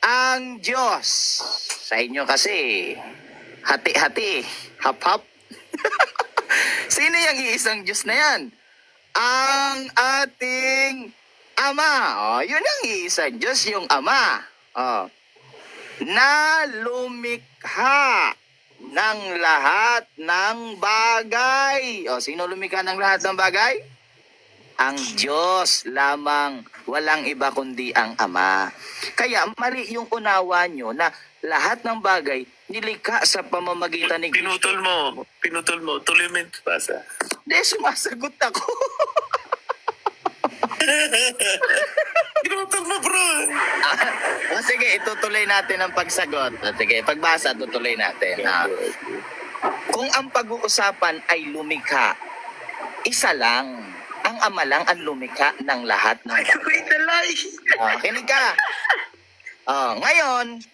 ang Diyos. Sa inyo kasi, hati-hati, hap-hap. Sino yung iisang Diyos na yan? Ang ating Ama. Yun ang iisang Diyos, yung Ama. Na lumikha ng lahat ng bagay. Sino lumikha ng lahat ng bagay? Ang Diyos lamang, walang iba kundi ang Ama. Kaya mali yung unawa nyo na lahat ng bagay nilikha sa pamamagitan ni Kristo. Pinutol mo. Tuloy mo yung basa. Hindi, sumasagot ako. Pinutol mo, bro. Sige, itutuloy natin ang pagsagot. Sige, pagbasa, tutuloy natin. Kung ang pag-uusapan ay lumikha, isa lang. Ang Ama lang ang lumikha ng lahat ng bagay. Kinig ka. Ngayon,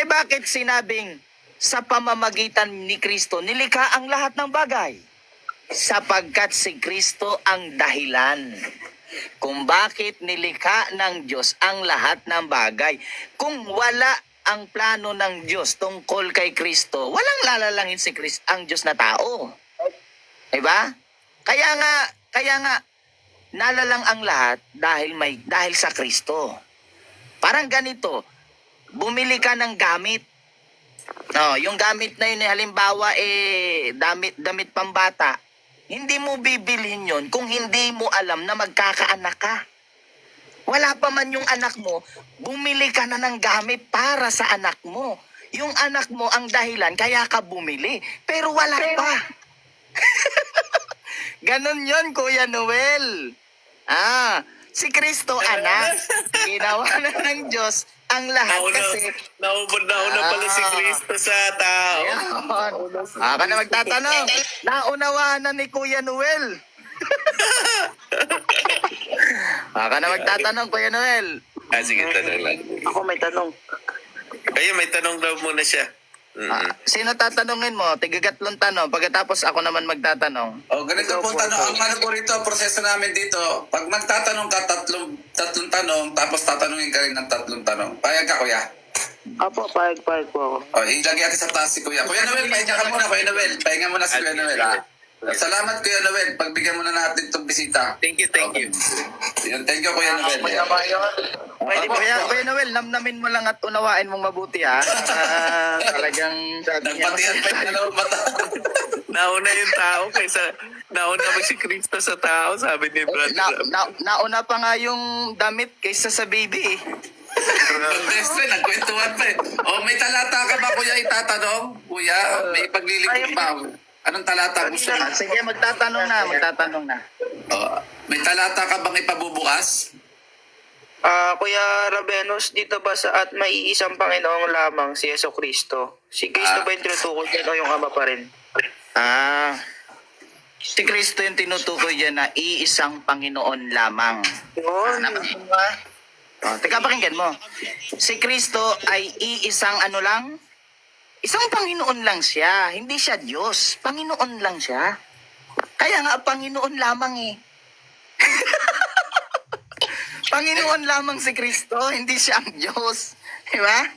bakit sinabing sa pamamagitan ni Kristo nilikha ang lahat ng bagay? Sapagkat si Kristo ang dahilan kung bakit nilikha ng Diyos ang lahat ng bagay. Kung wala ang plano ng Diyos tungkol kay Kristo, walang lalalangin si Kristo, ang Diyos na tao. Diba? Kaya nga nalalang ang lahat dahil sa Kristo. Parang ganito, bumili ka ng gamit. Yung gamit na yun, halimbawa damit pambata. Hindi mo bibilhin yun kung hindi mo alam na magkakaanak ka. Wala pa man yung anak mo, bumili ka na ng gamit para sa anak mo. Yung anak mo ang dahilan kaya ka bumili, pero wala pa. Ganon yon, Kuya Noel. Si Kristo anak, ginawa na ng Diyos ang lahat kasi. Nauna pala si Cristo sa tao. Ayun. Ka na magtatanong. Naunawaan na ni Kuya Noel. Ka na magtatanong, Kuya Noel. Sige, tanong lang. Ako may tanong. Ayun, may tanong daw muna siya. Sino tatanungin mo? Tigagatlong tanong. Pagkatapos ako naman magtatanong. Ganito po tanong. Ang po rito, proseso namin dito, pag magtatanong ka tatlong tanong, tapos tatanungin ka rin ng tatlong tanong. Payag ka, Kuya? Apo, payag po ako. Ilagay natin sa taas si Kuya. Kuya Noel, pahinga ka muna, Kuya Noel. Pahinga muna si Kuya Noel, ha? Salamat Kuya Noel. Pagbigyan mo na natin itong bisita. Thank you, thank you. Yan, thank you Kuya Noel. Pwede ba? Kuya Noel, namnamin mo lang at unawain mong mabuti ha. Talagang sabi niya Nagpatihan pa yung dalawang mata. Nauna yung tao nauna ba si Kristo sa tao, sabi ni Brother. nauna pa nga yung damit kaysa sa baby eh. Best friend, nagkwentuhan pa eh. O, may talata ka ba Kuya itatanong? Kuya, may paglilingkod ba? Anong talata gusto mo? Sige, magtatanong na. O, may talata ka bang ipabubukas? Kuya Rabenos, dito ba sa at may isang Panginoong lamang si Yeso Kristo? Si Kristo ba yung tinutukoy niya o yung Ama pa rin? Si Kristo yung tinutukoy dyan na iisang Panginoon lamang. Yun. Teka, pakinggan mo. Si Kristo ay iisang ano lang? Isang Panginoon lang siya. Hindi siya Diyos. Panginoon lang siya. Kaya nga, Panginoon lamang eh. Panginoon lamang si Kristo. Hindi siya ang Diyos. Diba?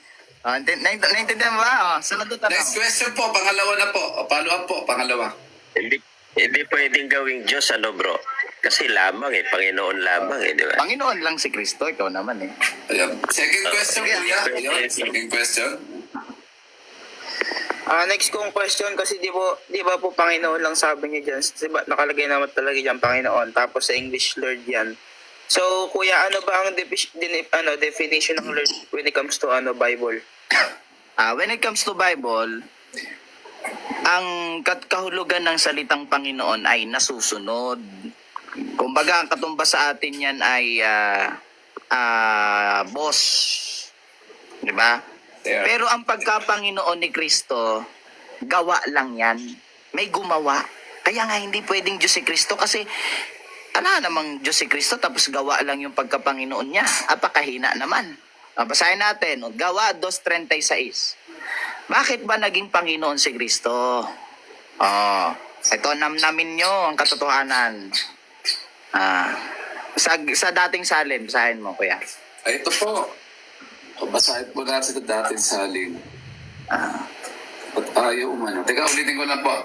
Naintindihan mo ba? Sunod na Next tanong. question po, pangalawa na po. O, follow up po, pangalawa. Hindi pwedeng gawing Diyos, bro? Kasi lamang Panginoon lamang di ba? Panginoon lang si Kristo. Ikaw naman eh. Ayan. Second question, Kuya. Ayun, second question. Next kong question kasi di ba po Panginoon lang sabi niya dyan? Diba, nakalagay naman talaga dyan Panginoon. Tapos sa English Lord yan. So kuya, ano ba ang definition ng Lord when it comes to Bible? When it comes to Bible, ang kahulugan ng salitang Panginoon ay nasusunod. Kumbaga, ang katumbas sa atin yan ay boss. Di ba? Yeah. Pero ang pagka-Panginoon ni Kristo, gawa lang yan. May gumawa. Kaya nga hindi pwedeng Diyos si Kristo kasi ala namang Diyos si Kristo tapos gawa lang yung pagka-Panginoon niya. Apakahina naman. Basahin natin. Gawa 2:36. Bakit ba naging Panginoon si Kristo? Ito namnamin nyo ang katotohanan. Sa dating salin, basahin mo, kuya. Ay, ito po. O, basahin po natin sa dating salin. At ayaw umano. Teka, ulitin ko na po.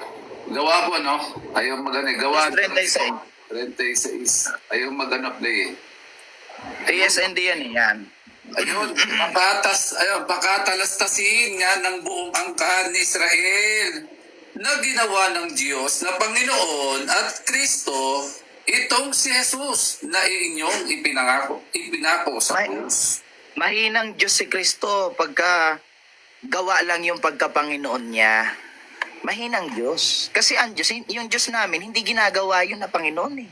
Gawa po, no? Ayaw magano. Gawa 36. 36. Ayaw magano play. TSND yan eh, yan. Ayun, pakatalastasin nga ng buong angkan ni Israel na ginawa ng Diyos na Panginoon at Kristo itong si Jesus na inyong ipinako sa krus. Mahinang Diyos si Kristo pagka gawa lang yung pagka-Panginoon niya. Mahinang Diyos. Kasi ang Diyos, yung Diyos namin, hindi ginagawa yun na Panginoon eh.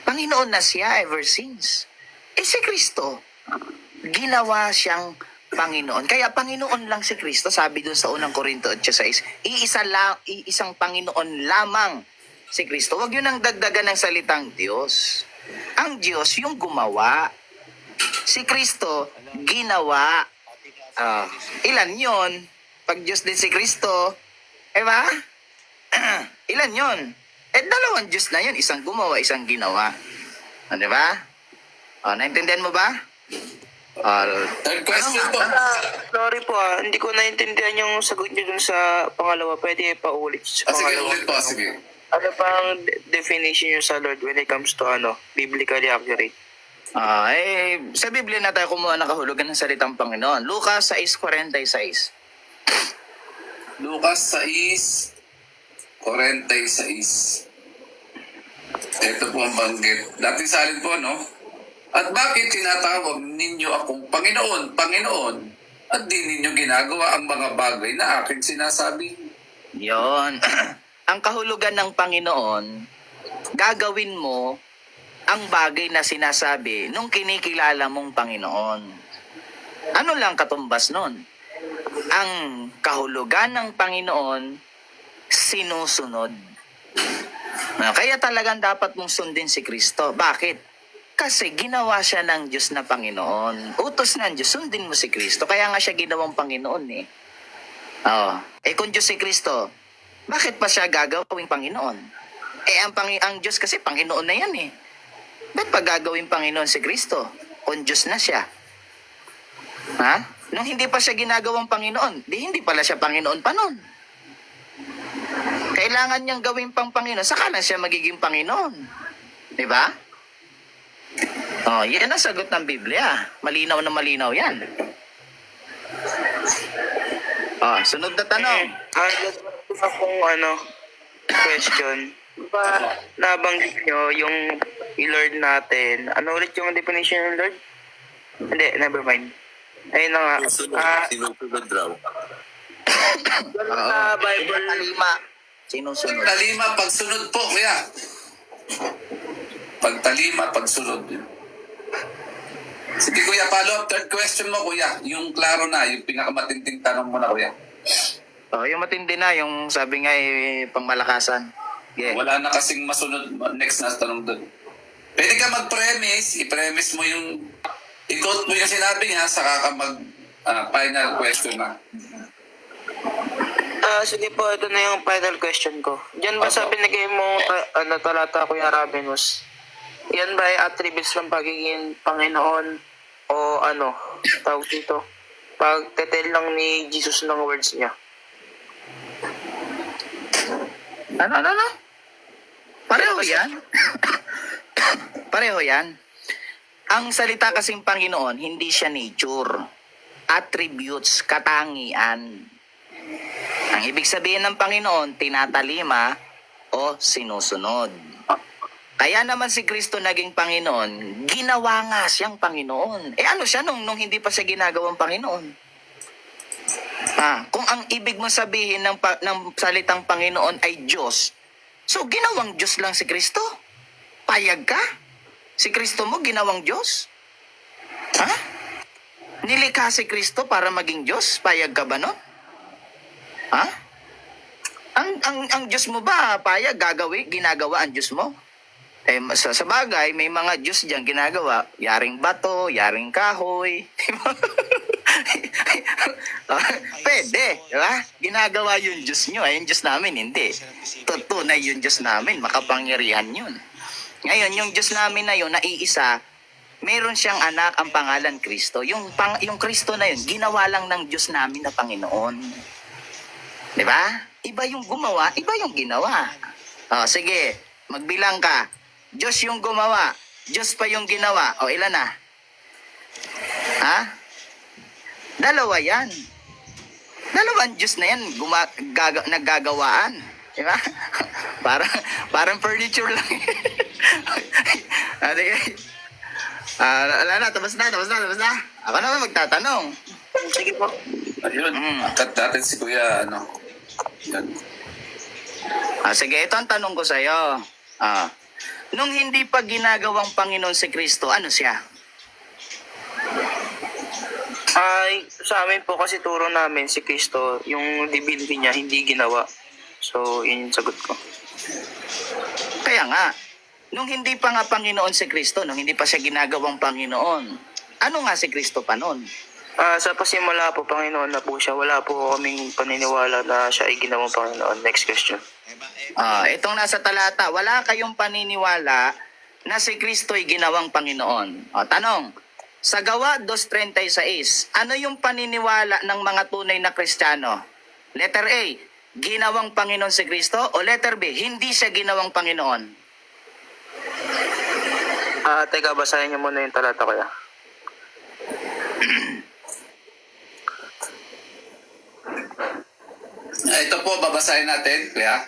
Panginoon na siya ever since. Si Kristo, ginawa siyang Panginoon. Kaya Panginoon lang si Kristo, sabi dun sa unang Korinto 8:6, iisang Panginoon lamang si Kristo. Huwag yun ang dagdagan ng salitang Diyos. Ang Diyos yung gumawa. Si Kristo, ginawa. Ilan yon? Pag Diyos din si Kristo, diba? Ilan yon? Dalawang Diyos na yun. Isang gumawa, isang ginawa. Diba? Naintindihan mo ba? Third question po. Sorry po hindi ko naintindihan yung sagot niyo dun sa pangalawa. Pwede paulit sa Sige, pangalawa. ulit po. Sige. Ano pang definition niyo sa Lord when it comes to biblically accurate? Sa Biblia na tayo kumuha ng kahulugan ng salitang Panginoon. Lucas 6:46. Lucas 6:46. Ito po ang banggit. Dating salin po, no? At bakit tinatawag ninyo akong Panginoon, Panginoon, at di ninyo ginagawa ang mga bagay na aking sinasabi? Yon. Ang kahulugan ng Panginoon, gagawin mo ang bagay na sinasabi nung kinikilala mong Panginoon. Ano lang katumbas nun? Ang kahulugan ng Panginoon, sinusunod. Kaya talagang dapat mong sundin si Kristo. Bakit? Kasi ginawa siya ng Diyos na Panginoon. Utos ng Diyos, sundin mo si Kristo. Kaya nga siya ginawang Panginoon eh. Kung Diyos si Kristo, bakit pa siya gagawing Panginoon? Ang Diyos kasi Panginoon na yan eh. Ba't pa gagawing Panginoon si Kristo? Kung Diyos na siya. Nung hindi pa siya ginagawang Panginoon, di hindi pala siya Panginoon pa nun. Kaya kailangan niyang gawin pang Panginoon, saka na siya magiging Panginoon. Di ba? Oh, yan ang sagot ng Biblia. Malinaw na malinaw yan. Oh, sunod na tanong. Isa pong question. Diba, nabanggit nyo yung i-Lord natin. Ano ulit yung definition ng Lord? Hindi, never mind. Ayun na nga. Sinusunod raw. Sa Bible, Talima. Sinusunod. Talima, pagsunod po, kuya. Pagtalima, pagsunod. Sige, kuya, follow up. Third question mo, kuya. Yung klaro na, yung pinakamatinding tanong mo na, kuya. Oh, yung matindi na, yung sabi nga pangmalakasan. Yeah. Wala na kasing masunod. Next na tanong doon. Pwede ka mag-premise. I-premise mo yung... I-quote mo yung sinabi niya, saka ka mag-final question na. sige po, ito na yung final question ko. Diyan ba sa binigay mo talata, Kuya Ravenous? Yan ba ay attributes ng pagiging Panginoon o tawag dito? Pagtetel lang ni Jesus ng words niya. Ano? Pareho yan. Pareho yan. Ang salita kasing Panginoon, hindi siya nature. Attributes, katangian. Ang ibig sabihin ng Panginoon, tinatalima o sinusunod. Kaya naman si Kristo naging Panginoon, ginawa nga siyang Panginoon. Ano siya nung hindi pa siya ginagawang Panginoon? Kung ang ibig mo sabihin ng salitang Panginoon ay Diyos, so ginawang Diyos lang si Kristo? Payag ka? Si Kristo mo ginawang Diyos? Nilikha si Kristo para maging Diyos? Payag ka ba nun? Ang Diyos mo ba payag ginagawa ang Diyos mo? Sa bagay, may mga Diyos diyan ginagawa, yaring bato, yaring kahoy. Pwede, di ba? Ginagawa yung Diyos nyo, yung Diyos namin hindi. Tunay yung Diyos namin, makapangyarihan yun. Ngayon, yung Diyos namin na yun, na iisa, meron siyang anak, ang pangalan Kristo. Yung Kristo na yun, ginawa lang ng Diyos namin na Panginoon. Di ba? Iba yung gumawa, iba yung ginawa. Sige, magbilang ka. Diyos yung gumawa, Diyos pa yung ginawa. Ilan na? Dalawa yan. Dalawang Diyos na yan, naggagawaan. Di ba? parang furniture lang. Wala na, tapos na. Ako naman magtatanong. Sige po. Ayun, cut natin si Kuya, Yan. Sige, ito ang tanong ko sa'yo. Nung hindi pa ginagawang Panginoon si Kristo, ano siya? Sa amin po kasi turo namin si Kristo, yung divinity niya hindi ginawa. So, yun yung sagot ko. Kaya nga, nung hindi pa nga Panginoon si Kristo, nung hindi pa siya ginagawang Panginoon, ano nga si Kristo pa nun? Sa pasimula po, Panginoon na po siya. Wala po kaming paniniwala na siya ay ginawang Panginoon. Next question. Itong nasa talata, wala kayong paniniwala na si Kristo ay ginawang Panginoon. Tanong, sa Gawa 2:36, ano yung paniniwala ng mga tunay na Kristiyano? Letter A, ginawang Panginoon si Kristo, o letter B, hindi siya ginawang Panginoon? Teka, basahin niyo muna yung talata ko ya. Ito po, babasahin natin, kuya.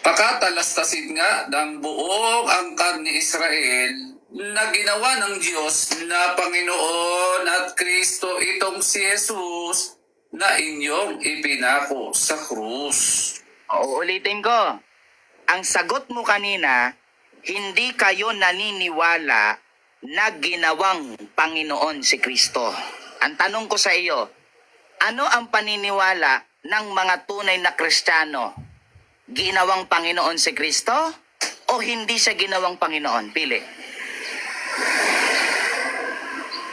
Pakatalastasin nga ng buong angkan ni Israel na ginawa ng Diyos na Panginoon at Kristo itong si Jesus na inyong ipinako sa krus. Uulitin ko. Ang sagot mo kanina, hindi kayo naniniwala na ginawang Panginoon si Kristo. Ang tanong ko sa iyo, ano ang paniniwala ng mga tunay na Kristiyano? Ginawang Panginoon si Kristo o hindi siya ginawang Panginoon? Pili.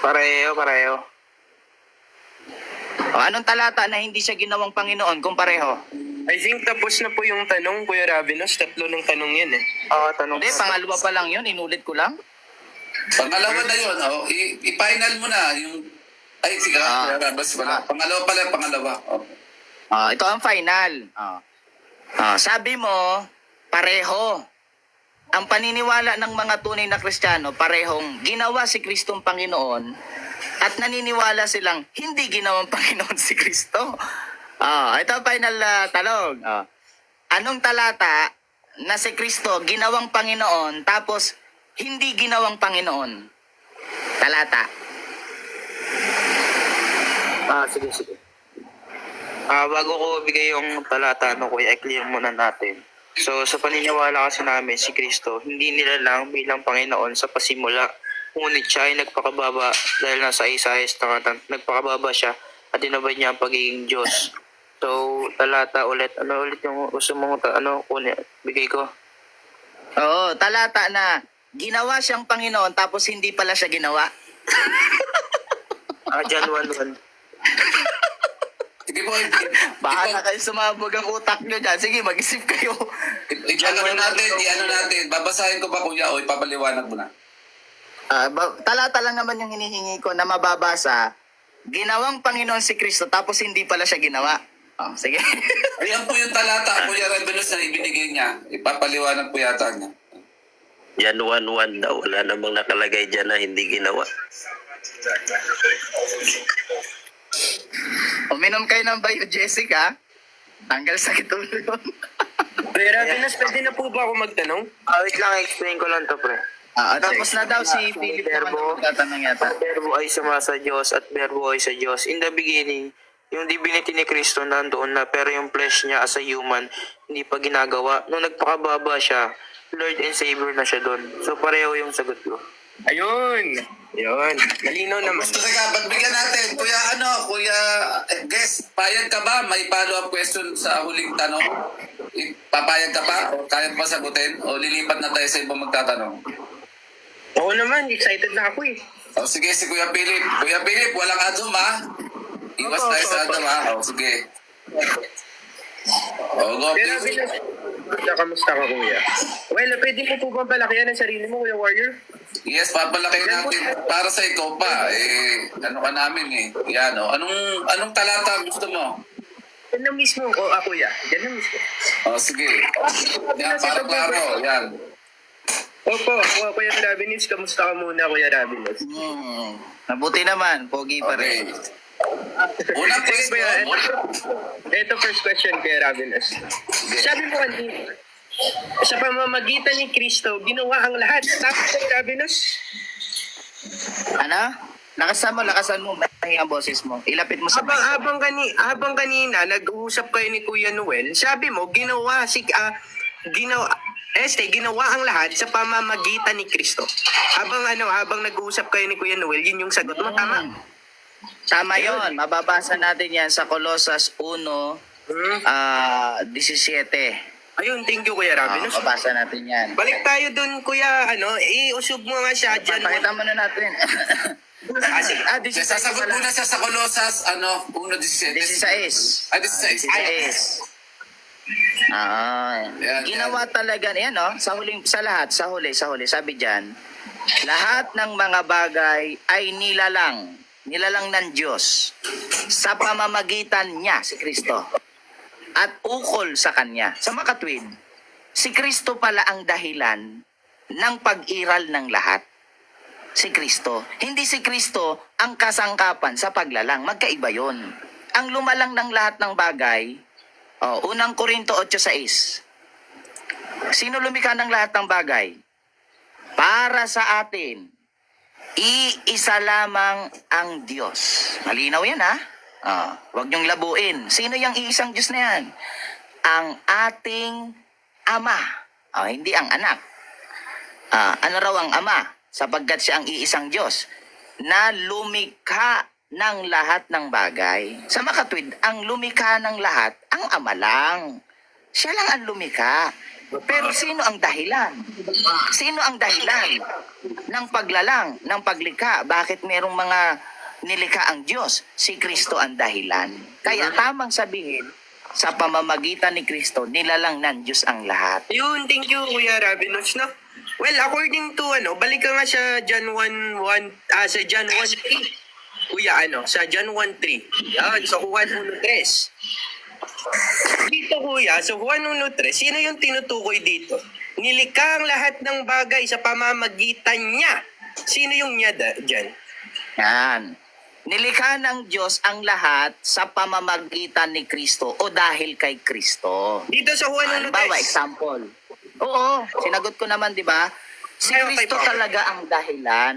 Pareho. Anong talata na hindi siya ginawang Panginoon kung pareho? I think tapos na po yung tanong, Kuya Ravenous. 3 ng tanong yan eh. Tanong Hindi, pangalawa pa lang yun. Inulit ko lang. Pangalawa na yun, i-final mo na yung... Ay, sige, pangalawa pala, pangalawa. Ito ang final. Sabi mo, pareho. Ang paniniwala ng mga tunay na Kristiyano, parehong ginawa si Kristong Panginoon at naniniwala silang hindi ginawang Panginoon si Kristo. Ito ang final tanong. Anong talata na si Kristo ginawang Panginoon tapos hindi ginawang Panginoon? Talata. Sige. Bago ko bigay yung talata, kuya, i-clear muna natin. So, sa paniniwala kasi namin, si Kristo, hindi nilalang bilang Panginoon sa pasimula. Ngunit siya ay nagpakababa dahil nasa Isaias, nagpakababa siya at inabay niya ang pagiging Diyos. So, talata ulit. Ano ulit yung gusto mong bigay ko? Oo, talata na ginawa siyang Panginoon tapos hindi pala siya ginawa. John 1:1. Sige po, Bahala kayo sumabog ang utak nyo dyan. Sige, mag-isip kayo. i-ano natin, babasahin ko ba kuya o ipapaliwanag mo na? Talata lang naman yung hinihingi ko na mababasa. Ginawang Panginoon si Kristo tapos hindi pala siya ginawa. Sige. Ayan po yung talata, Kuya Revenos, na ibinigay niya. Ipapaliwanag po yata niya. Yan 1:1 daw. Wala namang nakalagay dyan na hindi ginawa. Uminom kayo ng Bayo Jessica. Tanggal sakit ulo yun. Pre Rabinos, pwede na po ba ako magtanong? Wait lang, explain ko lang to, pre. Tapos na daw si Philip naman Verbo. magtatanong yata. Ang verbo ay sumasa Diyos at verbo ay sa Diyos. In the beginning, yung divinity ni Kristo nandoon na, pero yung flesh niya as a human, hindi pa ginagawa. Nung nagpakababa siya, Lord and Savior na siya doon. So pareho yung sagot ko. Ayun. Yun. Malinaw naman. Basta teka, pagbigyan natin. Kuya guest, payag ka ba? May follow-up question sa huling tanong? Papayag ka pa? O kaya pa sagutin? O lilipat na tayo sa ibang magtatanong? Oo naman, excited na ako eh. O sige, si Kuya Philip. Kuya Philip, walang adum ha? Iwas tayo sa adum ha? O sige. O, go Pero Philip. kamusta ka kuya? Well, pwede mo po bang palakihan ang sarili mo, Kuya Warrior? Yes, papalaki natin. Para sa ikaw pa, ano ka namin Yan o. Anong talata gusto mo? Yan na mismo, kuya. Yan na mismo. O sige. Yan, para klaro. Yan. Opo, Kuya Rabinos, kamusta ka muna, Kuya Rabinos? Mabuti naman, pogi pa Okay. rin. Unang question. Ito first question, Kuya Rabinos. Sabi mo kanina, sa pamamagitan ni Kristo, ginawa ang lahat. Tapos, Kuya Rabinos, Ano? Lakasan mo. May ang boses mo. Ilapit mo sa mic. habang kanina nag-uusap kayo ni Kuya Noel, sabi mo ginawa ang lahat sa pamamagitan ni Kristo. Habang nag-uusap kayo ni Kuya Noel, yun yung sagot mo, tama? Tama yun. Mababasa natin yan sa Colosas 1:17. Ayun, thank you, Kuya Rabinos. Mababasa natin yan. Balik tayo dun, Kuya, iusog mo nga siya dyan. Pakita mo na natin. Sige. 16 Sasagot pala. muna siya sa Colosas, 1:17. 16. 16. 16. Yan, Ginawa talaga yan, no? Sa huli, sabi diyan, lahat ng mga bagay ay nilalang ng Diyos sa pamamagitan niya, si Kristo, at ukol sa kanya. Sa makatwid, si Kristo pala ang dahilan ng pag-iral ng lahat. Si Kristo. Hindi si Kristo ang kasangkapan sa paglalang. Magkaiba yon. Ang lumalang ng lahat ng bagay, unang Korinto 8:6. Sino lumikha ng lahat ng bagay? Para sa atin, iisa lamang ang Diyos. Malinaw yan, ha? Huwag niyong labuin. Sino yung iisang Diyos na yan? Ang ating Ama. Hindi ang anak. Ano raw ang Ama? Sapagkat siya ang iisang Diyos na lumikha ng lahat ng bagay. Sa makatwid, ang lumikha ng lahat, ang Ama lang. Siya lang ang lumikha. Pero sino ang dahilan? Sino ang dahilan ng paglalang, ng paglikha? Bakit merong mga nilikha ang Diyos? Si Kristo ang dahilan. Kaya tamang sabihin, sa pamamagitan ni Kristo, nilalang ng Diyos ang lahat. Yun, thank you, Kuya Rabinos, no? Well, according to, balik ka nga sa John 1:3. Kuya, sa John 1:3. Yan, sa Juan 1:3. dito kuya, so Juan 1:3, sino yung tinutukoy dito? Nilikha ang lahat ng bagay sa pamamagitan niya. Sino yung niya dyan? Yan. Nilikha ng Diyos ang lahat sa pamamagitan ni Kristo o dahil kay Kristo. Dito sa Juan 1:3. Halimbawa, example. Oo, sinagot ko naman, di ba? Si Okay, Kristo okay. talaga ang dahilan.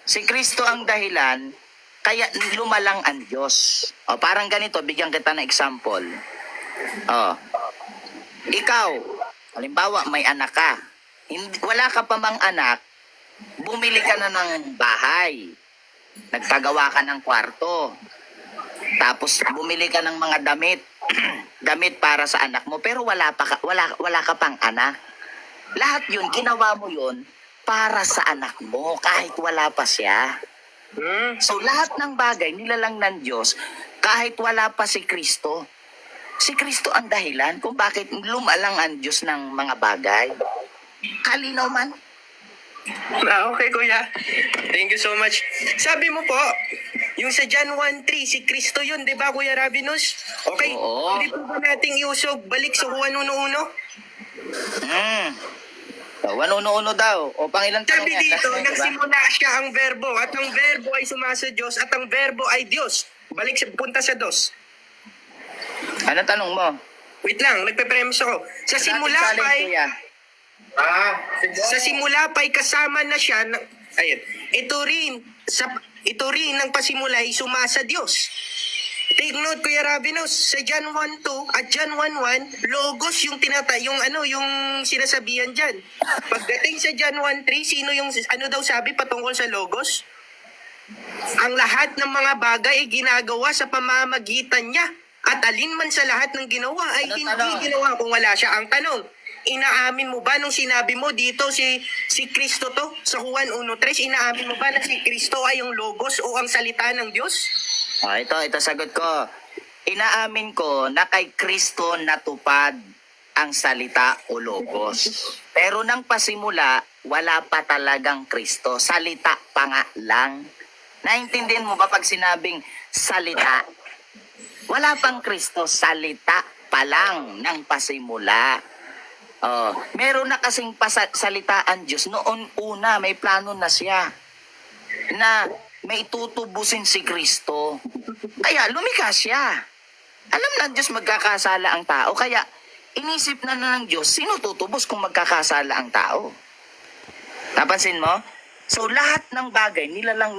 Si Kristo ang dahilan, kaya lumalang ang Diyos. O, parang ganito, bigyan kita ng example. O, ikaw, halimbawa, may anak ka. Wala ka pa mang anak, bumili ka na ng bahay. Nagpagawa ka ng kwarto. Tapos bumili ka ng mga damit. Damit para sa anak mo, pero wala ka pang anak. Lahat 'yun, ginawa mo 'yun para sa anak mo kahit wala pa siya. So lahat ng bagay nilalang ng Diyos kahit wala pa si Kristo. Si Kristo ang dahilan kung bakit lumalang ang Diyos ng mga bagay. Kalinaw man. Okay, kuya. Thank you so much. Sabi mo po, yung sa John 1:3, si Kristo yun, di ba, Kuya Ravinus? Okay, Oo. hindi po ba nating iusog balik sa Juan 1:1? So, wanuno daw. O pangilan tanong Sabi yan? dito, Last na yun, diba? nagsimula siya ang verbo, at ang verbo ay sumasa Diyos, at ang verbo ay Diyos. Balik sa punta sa dos. Ano tanong mo? Wait lang, nagpe-premise ako. Sa simula Dating challenge, pa ay... kuya. Sa simula pa'y kasama na siya ayun. Ito rin ng pasimula ay sumasa Diyos. Take note, Kuya Ravinus, sa John 1:2 at John 1:1, logos yung yung sinasabihan diyan. Pagdating sa John 1:3, sino yung daw sabi patungkol sa logos? Ang lahat ng mga bagay ay ginagawa sa pamamagitan niya. At alin man sa lahat ng ginawa ay Ano hindi tanong? ginawa kung wala siya. Ang tanong, inaamin mo ba nung sinabi mo dito si Kristo to? Sa Juan 1:3, inaamin mo ba na si Kristo ay yung logos o ang salita ng Diyos? Ito sagot ko. Inaamin ko na kay Kristo natupad ang salita o logos. Pero nang pasimula, wala pa talagang Kristo. Salita pa nga lang. Naintindihan mo ba pag sinabing salita? Wala pang Kristo, salita pa lang ng pasimula. Meron na kasing salita ang Diyos. Noon una, may plano na siya na may tutubusin si Kristo. Kaya lumikha siya. Alam ng Diyos magkakasala ang tao. Kaya inisip na ng Diyos, sino tutubos kung magkakasala ang tao? Napansin mo? So lahat ng bagay nilalang